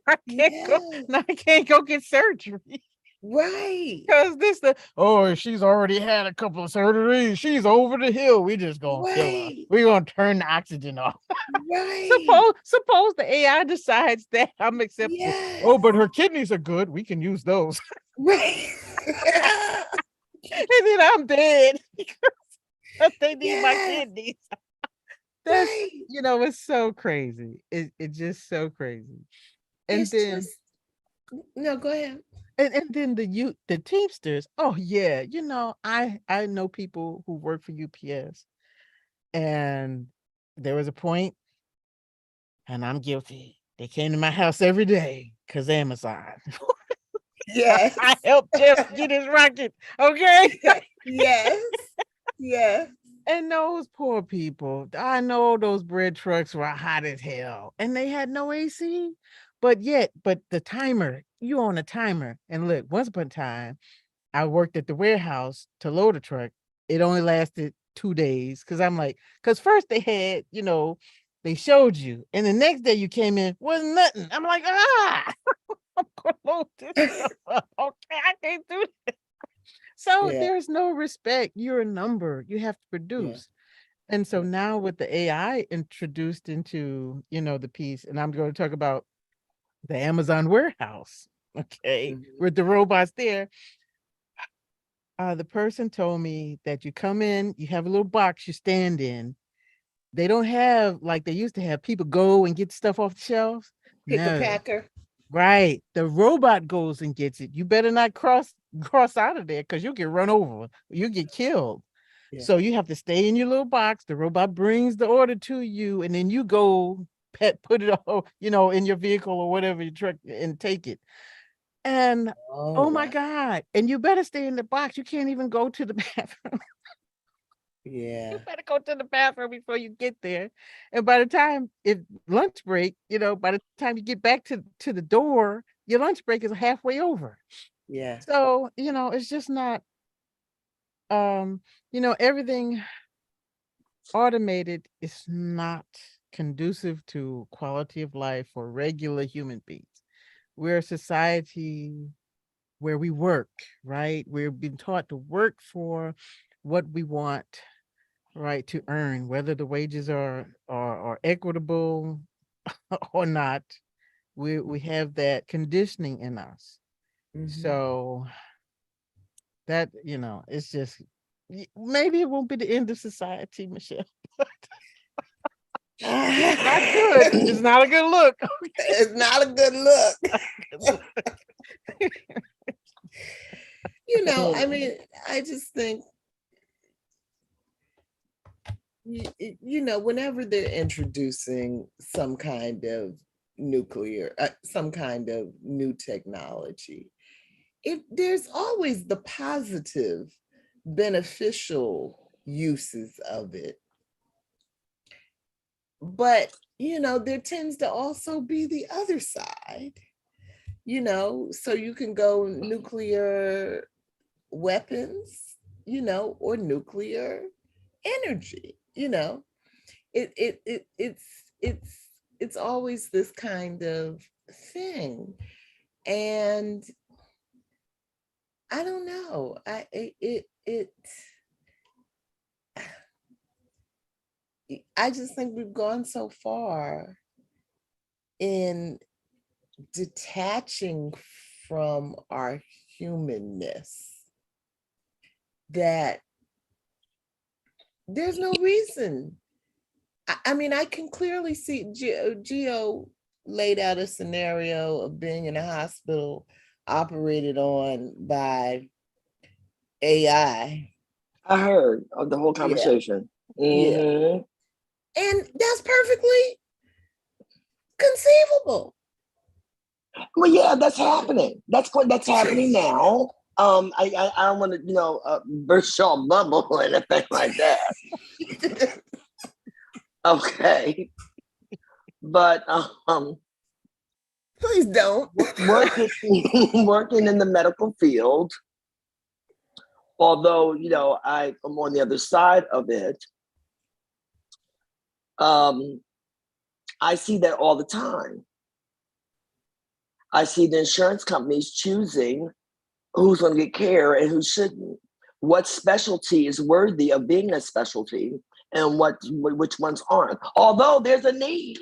[SPEAKER 3] I can't go,
[SPEAKER 1] Yeah.
[SPEAKER 3] I can't go get surgery.
[SPEAKER 1] Right.
[SPEAKER 3] Because she's already had a couple of surgeries. She's over the hill. We just gonna kill her.
[SPEAKER 1] Right.
[SPEAKER 3] We're gonna turn the oxygen off.
[SPEAKER 1] Right.
[SPEAKER 3] Suppose the AI decides that I'm acceptable.
[SPEAKER 1] Yes.
[SPEAKER 3] Oh, but her kidneys are good. We can use those.
[SPEAKER 1] Right.
[SPEAKER 3] And then I'm dead because they need my
[SPEAKER 1] Yes.
[SPEAKER 3] kidneys. That's
[SPEAKER 1] Right.
[SPEAKER 3] it's so crazy. It's just so crazy. And
[SPEAKER 1] It's
[SPEAKER 3] then
[SPEAKER 1] just no, go ahead.
[SPEAKER 3] and then the Teamsters. Oh yeah, I know people who work for UPS, and there was a point, and I'm guilty. They came to my house every day because Amazon.
[SPEAKER 1] Yes.
[SPEAKER 3] I helped Jeff get his rocket. Okay.
[SPEAKER 1] Yes. Yes.
[SPEAKER 3] And those poor people, I know those bread trucks were hot as hell and they had no AC. But the timer, you on a timer. And look, once upon a time, I worked at the warehouse to load a truck. It only lasted 2 days because I'm like, because first they had, they showed you, and the next day you came in, wasn't nothing. I'm like, I'm gonna load this stuff up. Okay, I can't do that. So
[SPEAKER 1] Yeah.
[SPEAKER 3] there's no respect. You're a number. You have to
[SPEAKER 1] Yeah.
[SPEAKER 3] produce. And so
[SPEAKER 1] Yeah.
[SPEAKER 3] now with the AI introduced into, the piece, and I'm going to talk about the Amazon warehouse, okay,
[SPEAKER 1] Mhm.
[SPEAKER 3] with the robots there. The person told me that you come in, you have a little box you stand in. They don't have like they used to have people go and get stuff off the shelves.
[SPEAKER 1] Pick a
[SPEAKER 3] No,
[SPEAKER 1] packer.
[SPEAKER 3] right. The robot goes and gets it. You better not cross out of there because you get run over. You get killed.
[SPEAKER 1] Yeah.
[SPEAKER 3] So you have to stay in your little box. The robot brings the order to you, and then you go put it all, in your vehicle or whatever your truck and take it. And
[SPEAKER 1] Oh,
[SPEAKER 3] oh my
[SPEAKER 1] wow.
[SPEAKER 3] God. And you better stay in the box. You can't even go to the bathroom. You
[SPEAKER 1] Yeah.
[SPEAKER 3] better go to the bathroom before you get there. And by the time it's lunch break, by the time you get back to the door, your lunch break is halfway over.
[SPEAKER 1] Yeah.
[SPEAKER 3] So, it's just not everything automated is not conducive to quality of life for regular human beings. We're a society where we work, right? We've been taught to work for what we want, right, to earn, whether the wages are equitable or not. We have that conditioning in us.
[SPEAKER 1] Mhm.
[SPEAKER 3] So that, it's just maybe it won't be the end of society, Michelle. It's not good. It's not a good look.
[SPEAKER 1] It's not a good look. I mean, I just think, whenever they're introducing some kind of some kind of new technology, there's always the positive, beneficial uses of it. But, there tends to also be the other side, so you can go nuclear weapons, or nuclear energy, it's always this kind of thing. And I don't know. I just think we've gone so far in detaching from our humanness that there's no reason. I mean, I can clearly see Geo laid out a scenario of being in a hospital operated on by AI.
[SPEAKER 2] I heard of the whole
[SPEAKER 1] Yeah,
[SPEAKER 2] conversation.
[SPEAKER 1] yeah.
[SPEAKER 2] Mm-hmm.
[SPEAKER 1] And that's perfectly conceivable.
[SPEAKER 2] Well, yeah, that's happening. That's happening now. I don't want to, burst your bubble or anything like that. Okay, but
[SPEAKER 1] Please don't.
[SPEAKER 2] working working in the medical field, although I am on the other side of it. I see that all the time. I see the insurance companies choosing who's going to get care and who shouldn't. What specialty is worthy of being a specialty and which ones aren't. Although there's a need.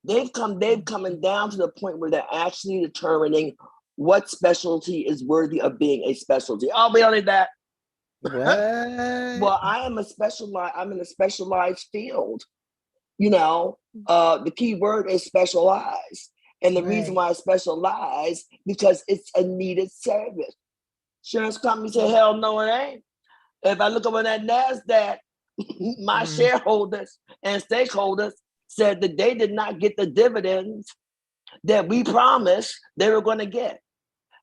[SPEAKER 2] They've coming down to the point where they're actually determining what specialty is worthy of being a specialty. Oh, we don't need that.
[SPEAKER 1] What?
[SPEAKER 2] Well, I'm in a specialized field. The key word is specialized. And the reason
[SPEAKER 1] Right.
[SPEAKER 2] why I specialize, because it's a needed service. Insurance company say, hell no, it ain't. If I look up on that NASDAQ, my shareholders and stakeholders said that they did not get the dividends that we promised they were going to get.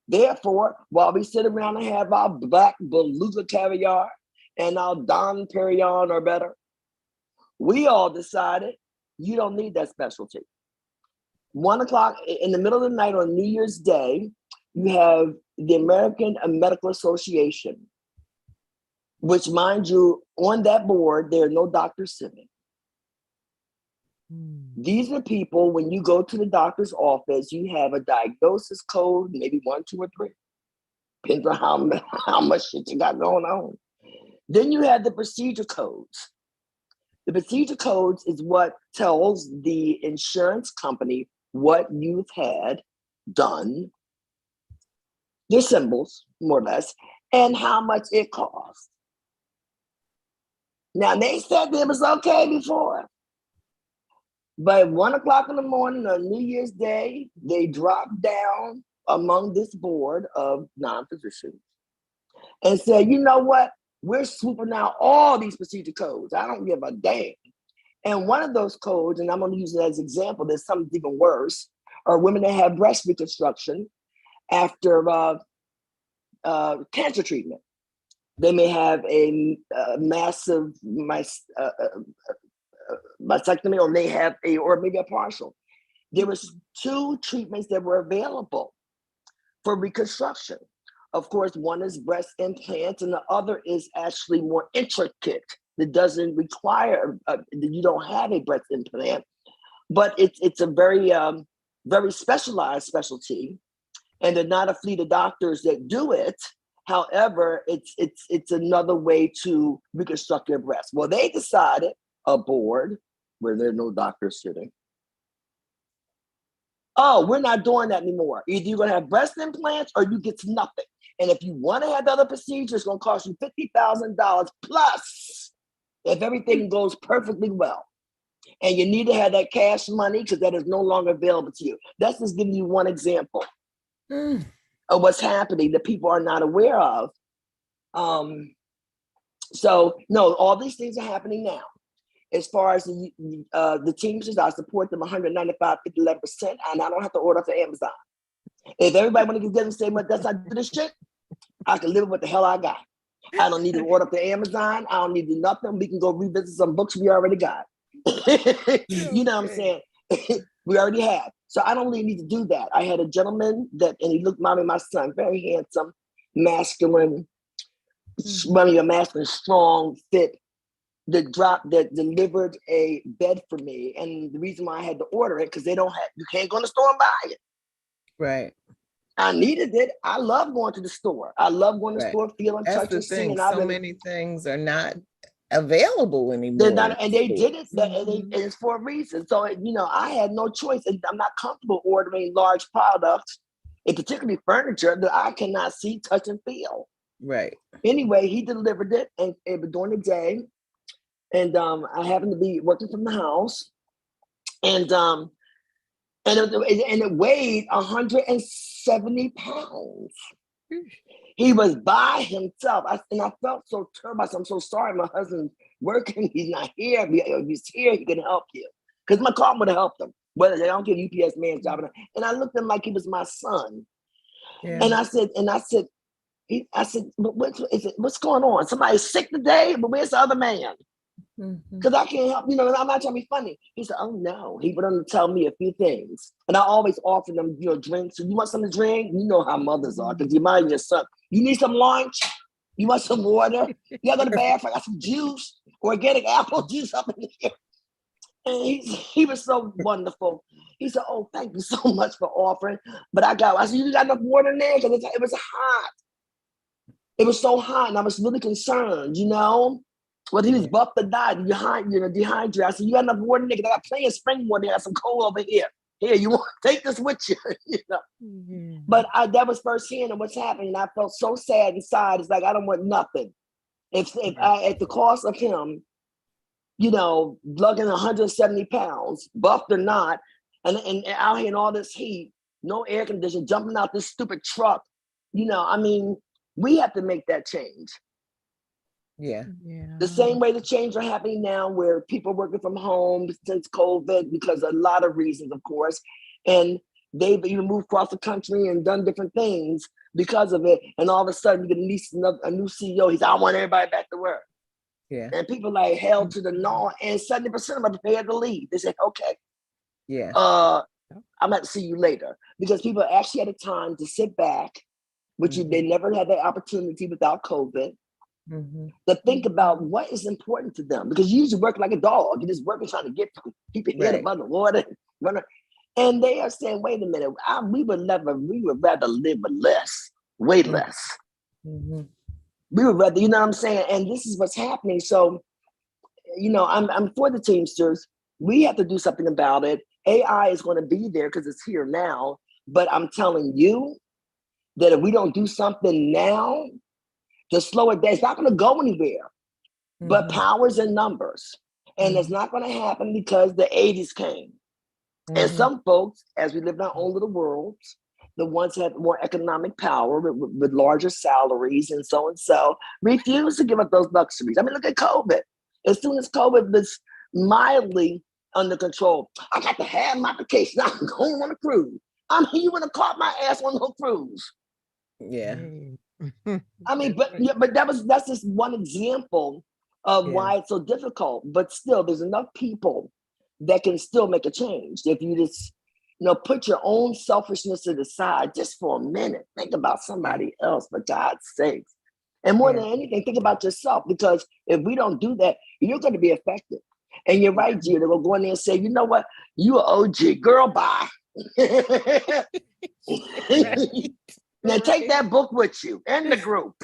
[SPEAKER 2] Therefore, while we sit around and have our black beluga caviar and our Don Perignon or better, we all decided you don't need that specialty. 1 o'clock in the middle of the night on New Year's Day, you have the American Medical Association, which, mind you, on that board, there are no doctors sitting. These are people, when you go to the doctor's office, you have a diagnosis code, maybe 1, 2, or 3. Depends on how much shit you got going on. Then you have the procedure codes. The procedure codes is what tells the insurance company what you've had done, your symbols, more or less, and how much it costs. Now, they said it was okay before, but 1 o'clock in the morning on New Year's Day, they dropped down among this board of non-physicians and said, you know what? We're swooping out all these procedure codes. I don't give a damn. And one of those codes, and I'm going to use it as an example, there's something even worse, are women that have breast reconstruction after cancer treatment. They may have a massive mastectomy, or maybe a partial. There was 2 treatments that were available for reconstruction. Of course, one is breast implants, and the other is actually more intricate. That doesn't require that you don't have a breast implant, but it's a very very specialized specialty, and there are not a fleet of doctors that do it. However, it's another way to reconstruct your breast. Well, they decided, a board where there are no doctors sitting, oh, we're not doing that anymore. Either you're going to have breast implants or you get nothing. And if you want to have the other procedure, it's going to cost you $50,000 plus if everything goes perfectly well. And you need to have that cash money because that is no longer available to you. That's just giving you one example of what's happening that people are not aware of. So, no, all these things are happening now. As far as the Teamsters, I support them 195, 11%, and I don't have to order for Amazon. If everybody want to get them say, that's not this shit, I can live with what the hell I got. I don't need to order for Amazon. I don't need to do nothing. We can go revisit some books we already got. You know what I'm saying? We already have. So I don't really need to do that. I had a gentleman and he looked at my son, very handsome, masculine, a masculine, strong, fit, that delivered a bed for me. And the reason why I had to order it, because you can't go in the store and buy it.
[SPEAKER 1] Right.
[SPEAKER 2] I needed it. I love going to the store. I love going to the store, feeling, touching, seeing.
[SPEAKER 1] So many things are not available anymore.
[SPEAKER 2] They're not, and they did it, and it's for a reason. So, I had no choice. And I'm not comfortable ordering large products, and particularly furniture that I cannot see, touch, and feel.
[SPEAKER 1] Right.
[SPEAKER 2] Anyway, he delivered it, and it was during the day. And I happened to be working from the house, and it weighed 170 pounds. He was by himself. And I felt so terrible. I'm so sorry. My husband's working. He's not here. If he's here, he can help you. Because my car would have helped him. Whether they don't give UPS man's job. And I looked at him like he was my son. Yeah. And I said, what's going on? Somebody's sick today, but where's the other man? Because I can't help, I'm not trying to be funny. He said, oh no. He went on to tell me a few things. And I always offer them, drinks. So you want something to drink? You know how mothers are, because you mind your son. You need some lunch? You want some water? You gotta go to the bathroom? I got some juice, organic apple juice up in here. And he was so wonderful. He said, oh, thank you so much for offering. But I said, you got enough water in there? Because it was hot. It was so hot, and I was really concerned, Well, he was buffed or died, dehydrated. I said, you got enough water, nigga? I got plenty of spring water. I got some cold over here. Here, you want to take this with you? But that was firsthand of what's happening. And I felt so sad inside. It's like, I don't want nothing. If at the cost of him, lugging 170 pounds, buffed or not, and out here in all this heat, no air conditioning, jumping out this stupid truck, we have to make that change.
[SPEAKER 1] Yeah.
[SPEAKER 2] The same way the changes are happening now, where people are working from home since COVID, because a lot of reasons, of course, and they've even moved across the country and done different things. because of it. And all of a sudden, you get a new CEO. He's, I want everybody back to work.
[SPEAKER 1] Yeah.
[SPEAKER 2] And people like held to the no, and 70% of them are prepared to leave. They say, okay,
[SPEAKER 1] Yeah.
[SPEAKER 2] I'm going to see you later. Because people actually had a time to sit back, which they never had that opportunity without COVID, to think about what is important to them. Because you usually work like a dog. You just work and trying to keep your head above the water. And they are saying, wait a minute, we would rather live with less, way less. We would rather, you know what I'm saying? And this is what's happening. So, you know, I'm for the Teamsters. We have to do something about it. AI is going to be there because it's here now. But I'm telling you that if we don't do something now to slow it down, it's not going to go anywhere. But powers in numbers. And it's not going to happen because the 80s came. And some folks, as we live in our own little worlds, the ones who have more economic power with larger salaries and so, refuse to give up those luxuries. I mean, look at COVID. As soon as COVID was mildly under control, I got to have my vacation. I'm going on a cruise. You would have caught my ass on no cruise.
[SPEAKER 1] Yeah.
[SPEAKER 2] I mean, but that's just one example of why it's so difficult. But still, there's enough people that can still make a change. If you just, you know, put your own selfishness to the side just for a minute, think about somebody else, for God's sakes. And more than anything, think about yourself, because if we don't do that, you're going to be affected. And you're right, Gia, they'll go in there and say, you know what, you an OG, girl, bye. Now take that book with you and the group.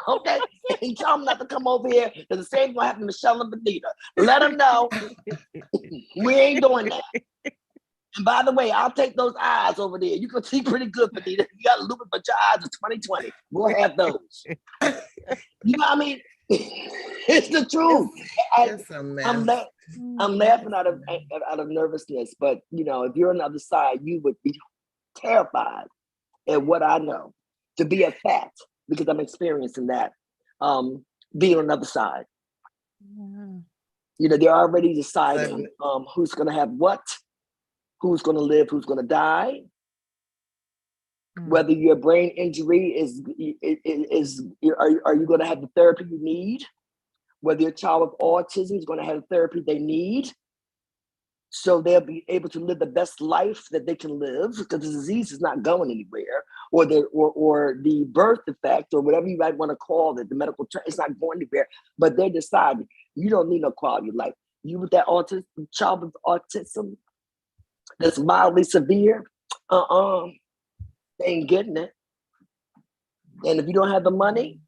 [SPEAKER 2] Okay? And tell them not to come over here, because the same going to happen to Michelle and Venita. Let them know we ain't doing that. And by the way, I'll take those eyes over there. You can see pretty good, Venita. You got lupus for your eyes in 2020. We'll have those. You know what I mean? It's the truth. I'm laughing out of nervousness, but you know, if you're on the other side, you would be terrified at what I know to be a fact, because I'm experiencing that. Being on the other side. You know, they're already deciding who's going to have what, who's going to live, who's going to die. Whether your brain injury are you going to have the therapy you need? Whether your child with autism is going to have the therapy they need, so they'll be able to live the best life that they can live, because the disease is not going anywhere, or the birth defect, or whatever you might want to call it, the medical term, it's not going anywhere. But they're deciding you don't need no quality of life. You with that child with autism that's mildly severe, they ain't getting it. And if you don't have the money,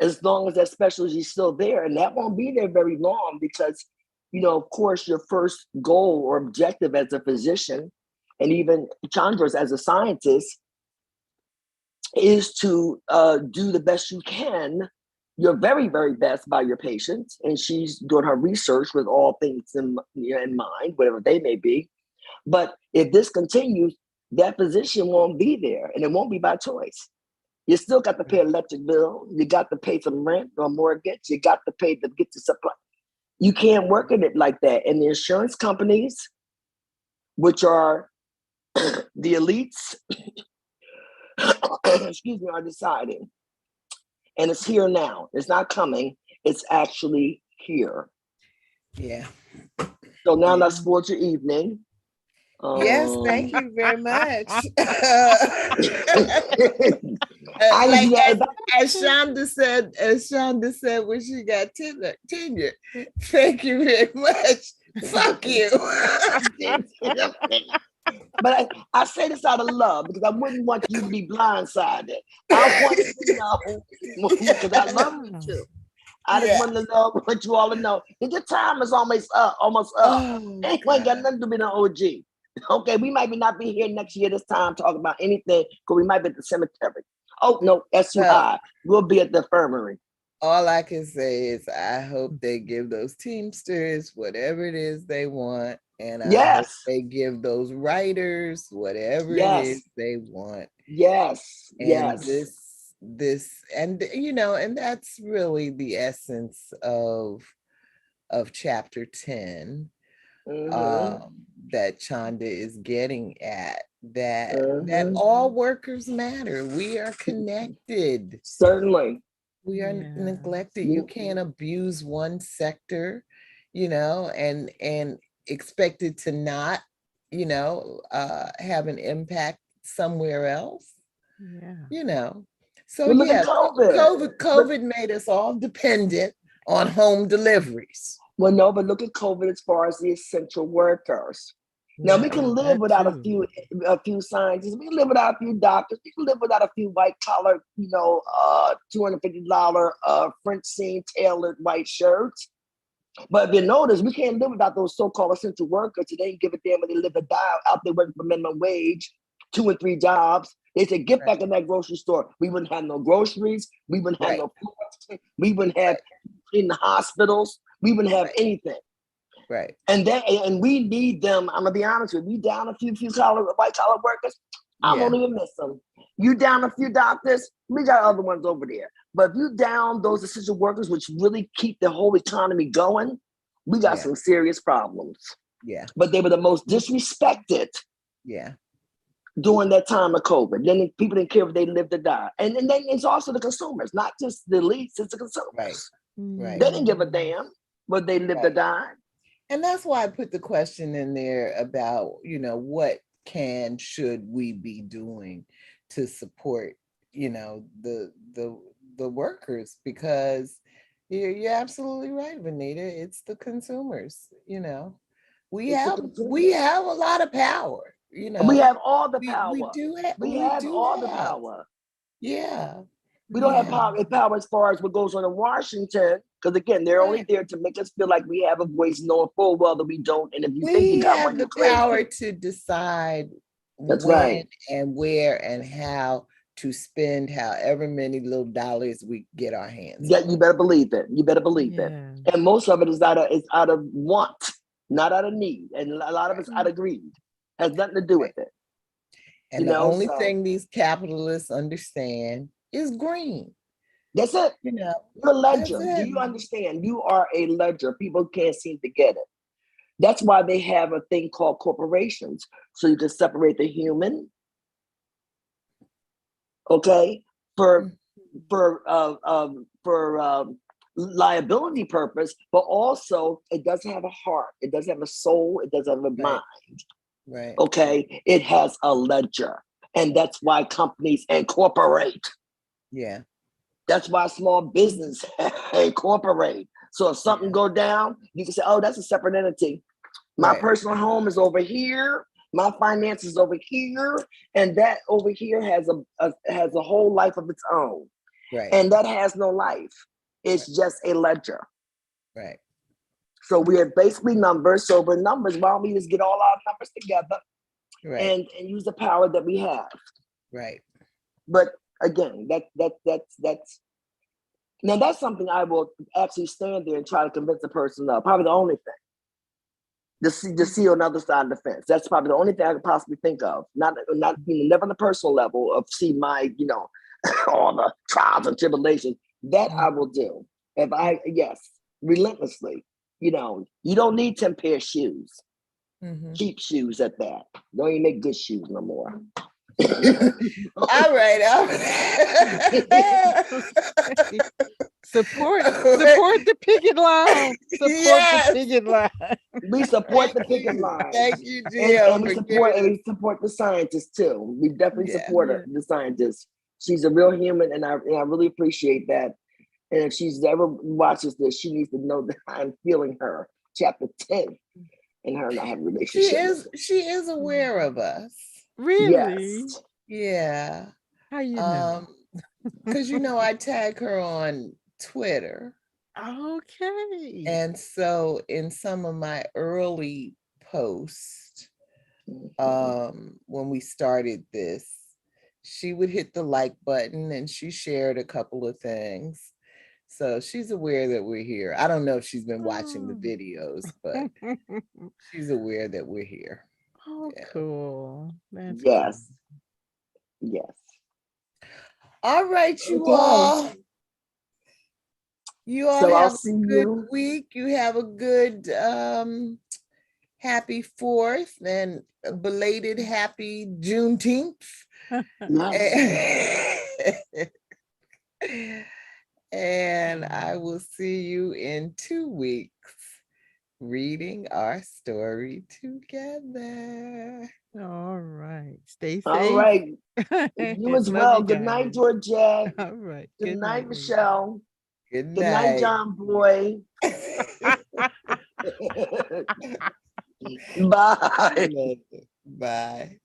[SPEAKER 2] as long as that specialty is still there, and that won't be there very long, because, you know, of course, your first goal or objective as a physician, and even Chandra's as a scientist, is to do the best you can, your very, very best by your patients. And she's doing her research with all things in mind, whatever they may be. But if this continues, that physician won't be there, and it won't be by choice. You still got to pay electric bill. You got to pay some rent or mortgage. You got to pay to get the supply. You can't work in it like that. And the insurance companies, which are the elites, excuse me, are deciding. And it's here now. It's not coming. It's actually here.
[SPEAKER 1] Yeah.
[SPEAKER 2] So now let's spoil your evening.
[SPEAKER 1] Yes, thank you very much. As Chanda said when she got tenure, thank you very much. Fuck you.
[SPEAKER 2] But I say this out of love, because I wouldn't want you to be blindsided. I want you to know, because I love you too. I just want to know what you all to know. Your time is almost up. Ain't got nothing to be an OG. Okay, we might not be here next year this time talking about anything, because we might be at the cemetery. Oh, no, that's too high. We'll be at the infirmary.
[SPEAKER 1] All I can say is I hope they give those Teamsters whatever it is they want. And I hope they give those writers whatever it is they want.
[SPEAKER 2] Yes.
[SPEAKER 1] And this, and you know, and that's really the essence of chapter 10. that Chanda is getting at, that
[SPEAKER 2] Mm-hmm.
[SPEAKER 1] all workers matter. We are connected.
[SPEAKER 2] Certainly.
[SPEAKER 1] We are
[SPEAKER 3] Yeah.
[SPEAKER 1] neglected. You can't abuse one sector, and expect it to not, have an impact somewhere else.
[SPEAKER 3] Yeah.
[SPEAKER 1] So
[SPEAKER 2] Well, look at
[SPEAKER 1] yeah,
[SPEAKER 2] COVID.
[SPEAKER 1] COVID made us all dependent on home deliveries.
[SPEAKER 2] Well, no, but look at COVID as far as the essential workers. Now we can live
[SPEAKER 3] That
[SPEAKER 2] without
[SPEAKER 3] too.
[SPEAKER 2] a few scientists. We can live without a few doctors. We can live without a few white collar, $250 French seam tailored white shirts. But if you notice, we can't live without those so-called essential workers. They ain't give a damn when they live or die out there working for minimum wage, 2 and 3 jobs. They said, get back in that grocery store. We wouldn't have no groceries. We wouldn't have no food. We wouldn't have in the hospitals. We wouldn't have anything.
[SPEAKER 1] Right.
[SPEAKER 2] And we need them. I'm gonna be honest with you. We down a few white collar workers. I don't even miss them. You down a few doctors. We got other ones over there. But if you down those essential workers, which really keep the whole economy going, we got some serious problems.
[SPEAKER 1] Yeah.
[SPEAKER 2] But they were the most disrespected.
[SPEAKER 1] Yeah.
[SPEAKER 2] During that time of COVID, then people didn't care if they lived or died, and then it's also the consumers, not just the elites. It's the consumers.
[SPEAKER 1] Right.
[SPEAKER 2] They didn't give a damn whether they lived or died.
[SPEAKER 1] And that's why I put the question in there about, what should we be doing to support, the workers, because you're absolutely right, Venita. It's the consumers, we have a lot of power,
[SPEAKER 2] We have all the power.
[SPEAKER 1] We do have
[SPEAKER 2] all the power.
[SPEAKER 1] Yeah.
[SPEAKER 2] We don't have power as far as what goes on in Washington, because again, they're only there to make us feel like we have a voice, knowing full well that we don't. And if you think you got one, you're crazy.
[SPEAKER 1] We have the power to decide and where and how to spend however many little dollars we get our hands on.
[SPEAKER 2] You better believe it. You better believe it. And most of it is out of want, not out of need, and a lot of it's out of greed. Has nothing to do with it.
[SPEAKER 1] And the only thing these capitalists understand is green.
[SPEAKER 2] That's it. You're a ledger. Do you understand? You are a ledger. People can't seem to get it. That's why they have a thing called corporations, so you can separate the human, for liability purpose, but also it doesn't have a heart, it doesn't have a soul, it doesn't have a mind.
[SPEAKER 1] Right.
[SPEAKER 2] Okay, it has a ledger, and that's why companies incorporate. Yeah. That's why small business incorporate. So if something go down, you can say, "Oh, that's a separate entity. My personal home is over here. My finances over here, and that over here has a whole life of its own. Right. And that has no life. It's just a ledger. Right. So we are basically numbers. So with numbers, why don't we just get all our numbers together and use the power that we have? Right. But again, that's now that's something I will actually stand there and try to convince a person of. Probably the only thing. To see on the other side of the fence. That's probably the only thing I could possibly think of. Not never on the personal level of see my, all the trials and tribulations. That I will do. If relentlessly. You don't need 10 pair of shoes. Cheap shoes at that. Don't even make good shoes no more.
[SPEAKER 1] All right.
[SPEAKER 3] Support the picket line. The picket line.
[SPEAKER 2] We support the picket line.
[SPEAKER 1] Thank you, Gio.
[SPEAKER 2] And we support the scientists too. We definitely support the scientists. She's a real human, and I really appreciate that. And if she's ever watches this, she needs to know that I'm feeling her. Chapter 10, and her and I have a relationship.
[SPEAKER 1] She is aware of us.
[SPEAKER 3] Really?
[SPEAKER 2] Yes.
[SPEAKER 1] Yeah.
[SPEAKER 3] How you know?
[SPEAKER 1] Because I tag her on Twitter.
[SPEAKER 3] Okay.
[SPEAKER 1] And so in some of my early posts, when we started this, she would hit the like button and she shared a couple of things. So she's aware that we're here. I don't know if she's been watching the videos, but she's aware that we're here.
[SPEAKER 3] Oh, cool. That's
[SPEAKER 2] cool. Yes.
[SPEAKER 1] All right, you all. You all have a good week. You have a good happy 4th and a belated happy Juneteenth. And I will see you in 2 weeks reading our story together.
[SPEAKER 3] All right. Stay safe.
[SPEAKER 2] All right. You as
[SPEAKER 3] Love
[SPEAKER 2] well.
[SPEAKER 3] you
[SPEAKER 2] Good night,
[SPEAKER 3] guys.
[SPEAKER 2] Georgette.
[SPEAKER 3] All right.
[SPEAKER 2] Good night,
[SPEAKER 3] ladies.
[SPEAKER 2] Michelle.
[SPEAKER 1] Good
[SPEAKER 2] Good night,
[SPEAKER 1] night.
[SPEAKER 2] John Boy. Bye.
[SPEAKER 1] Bye.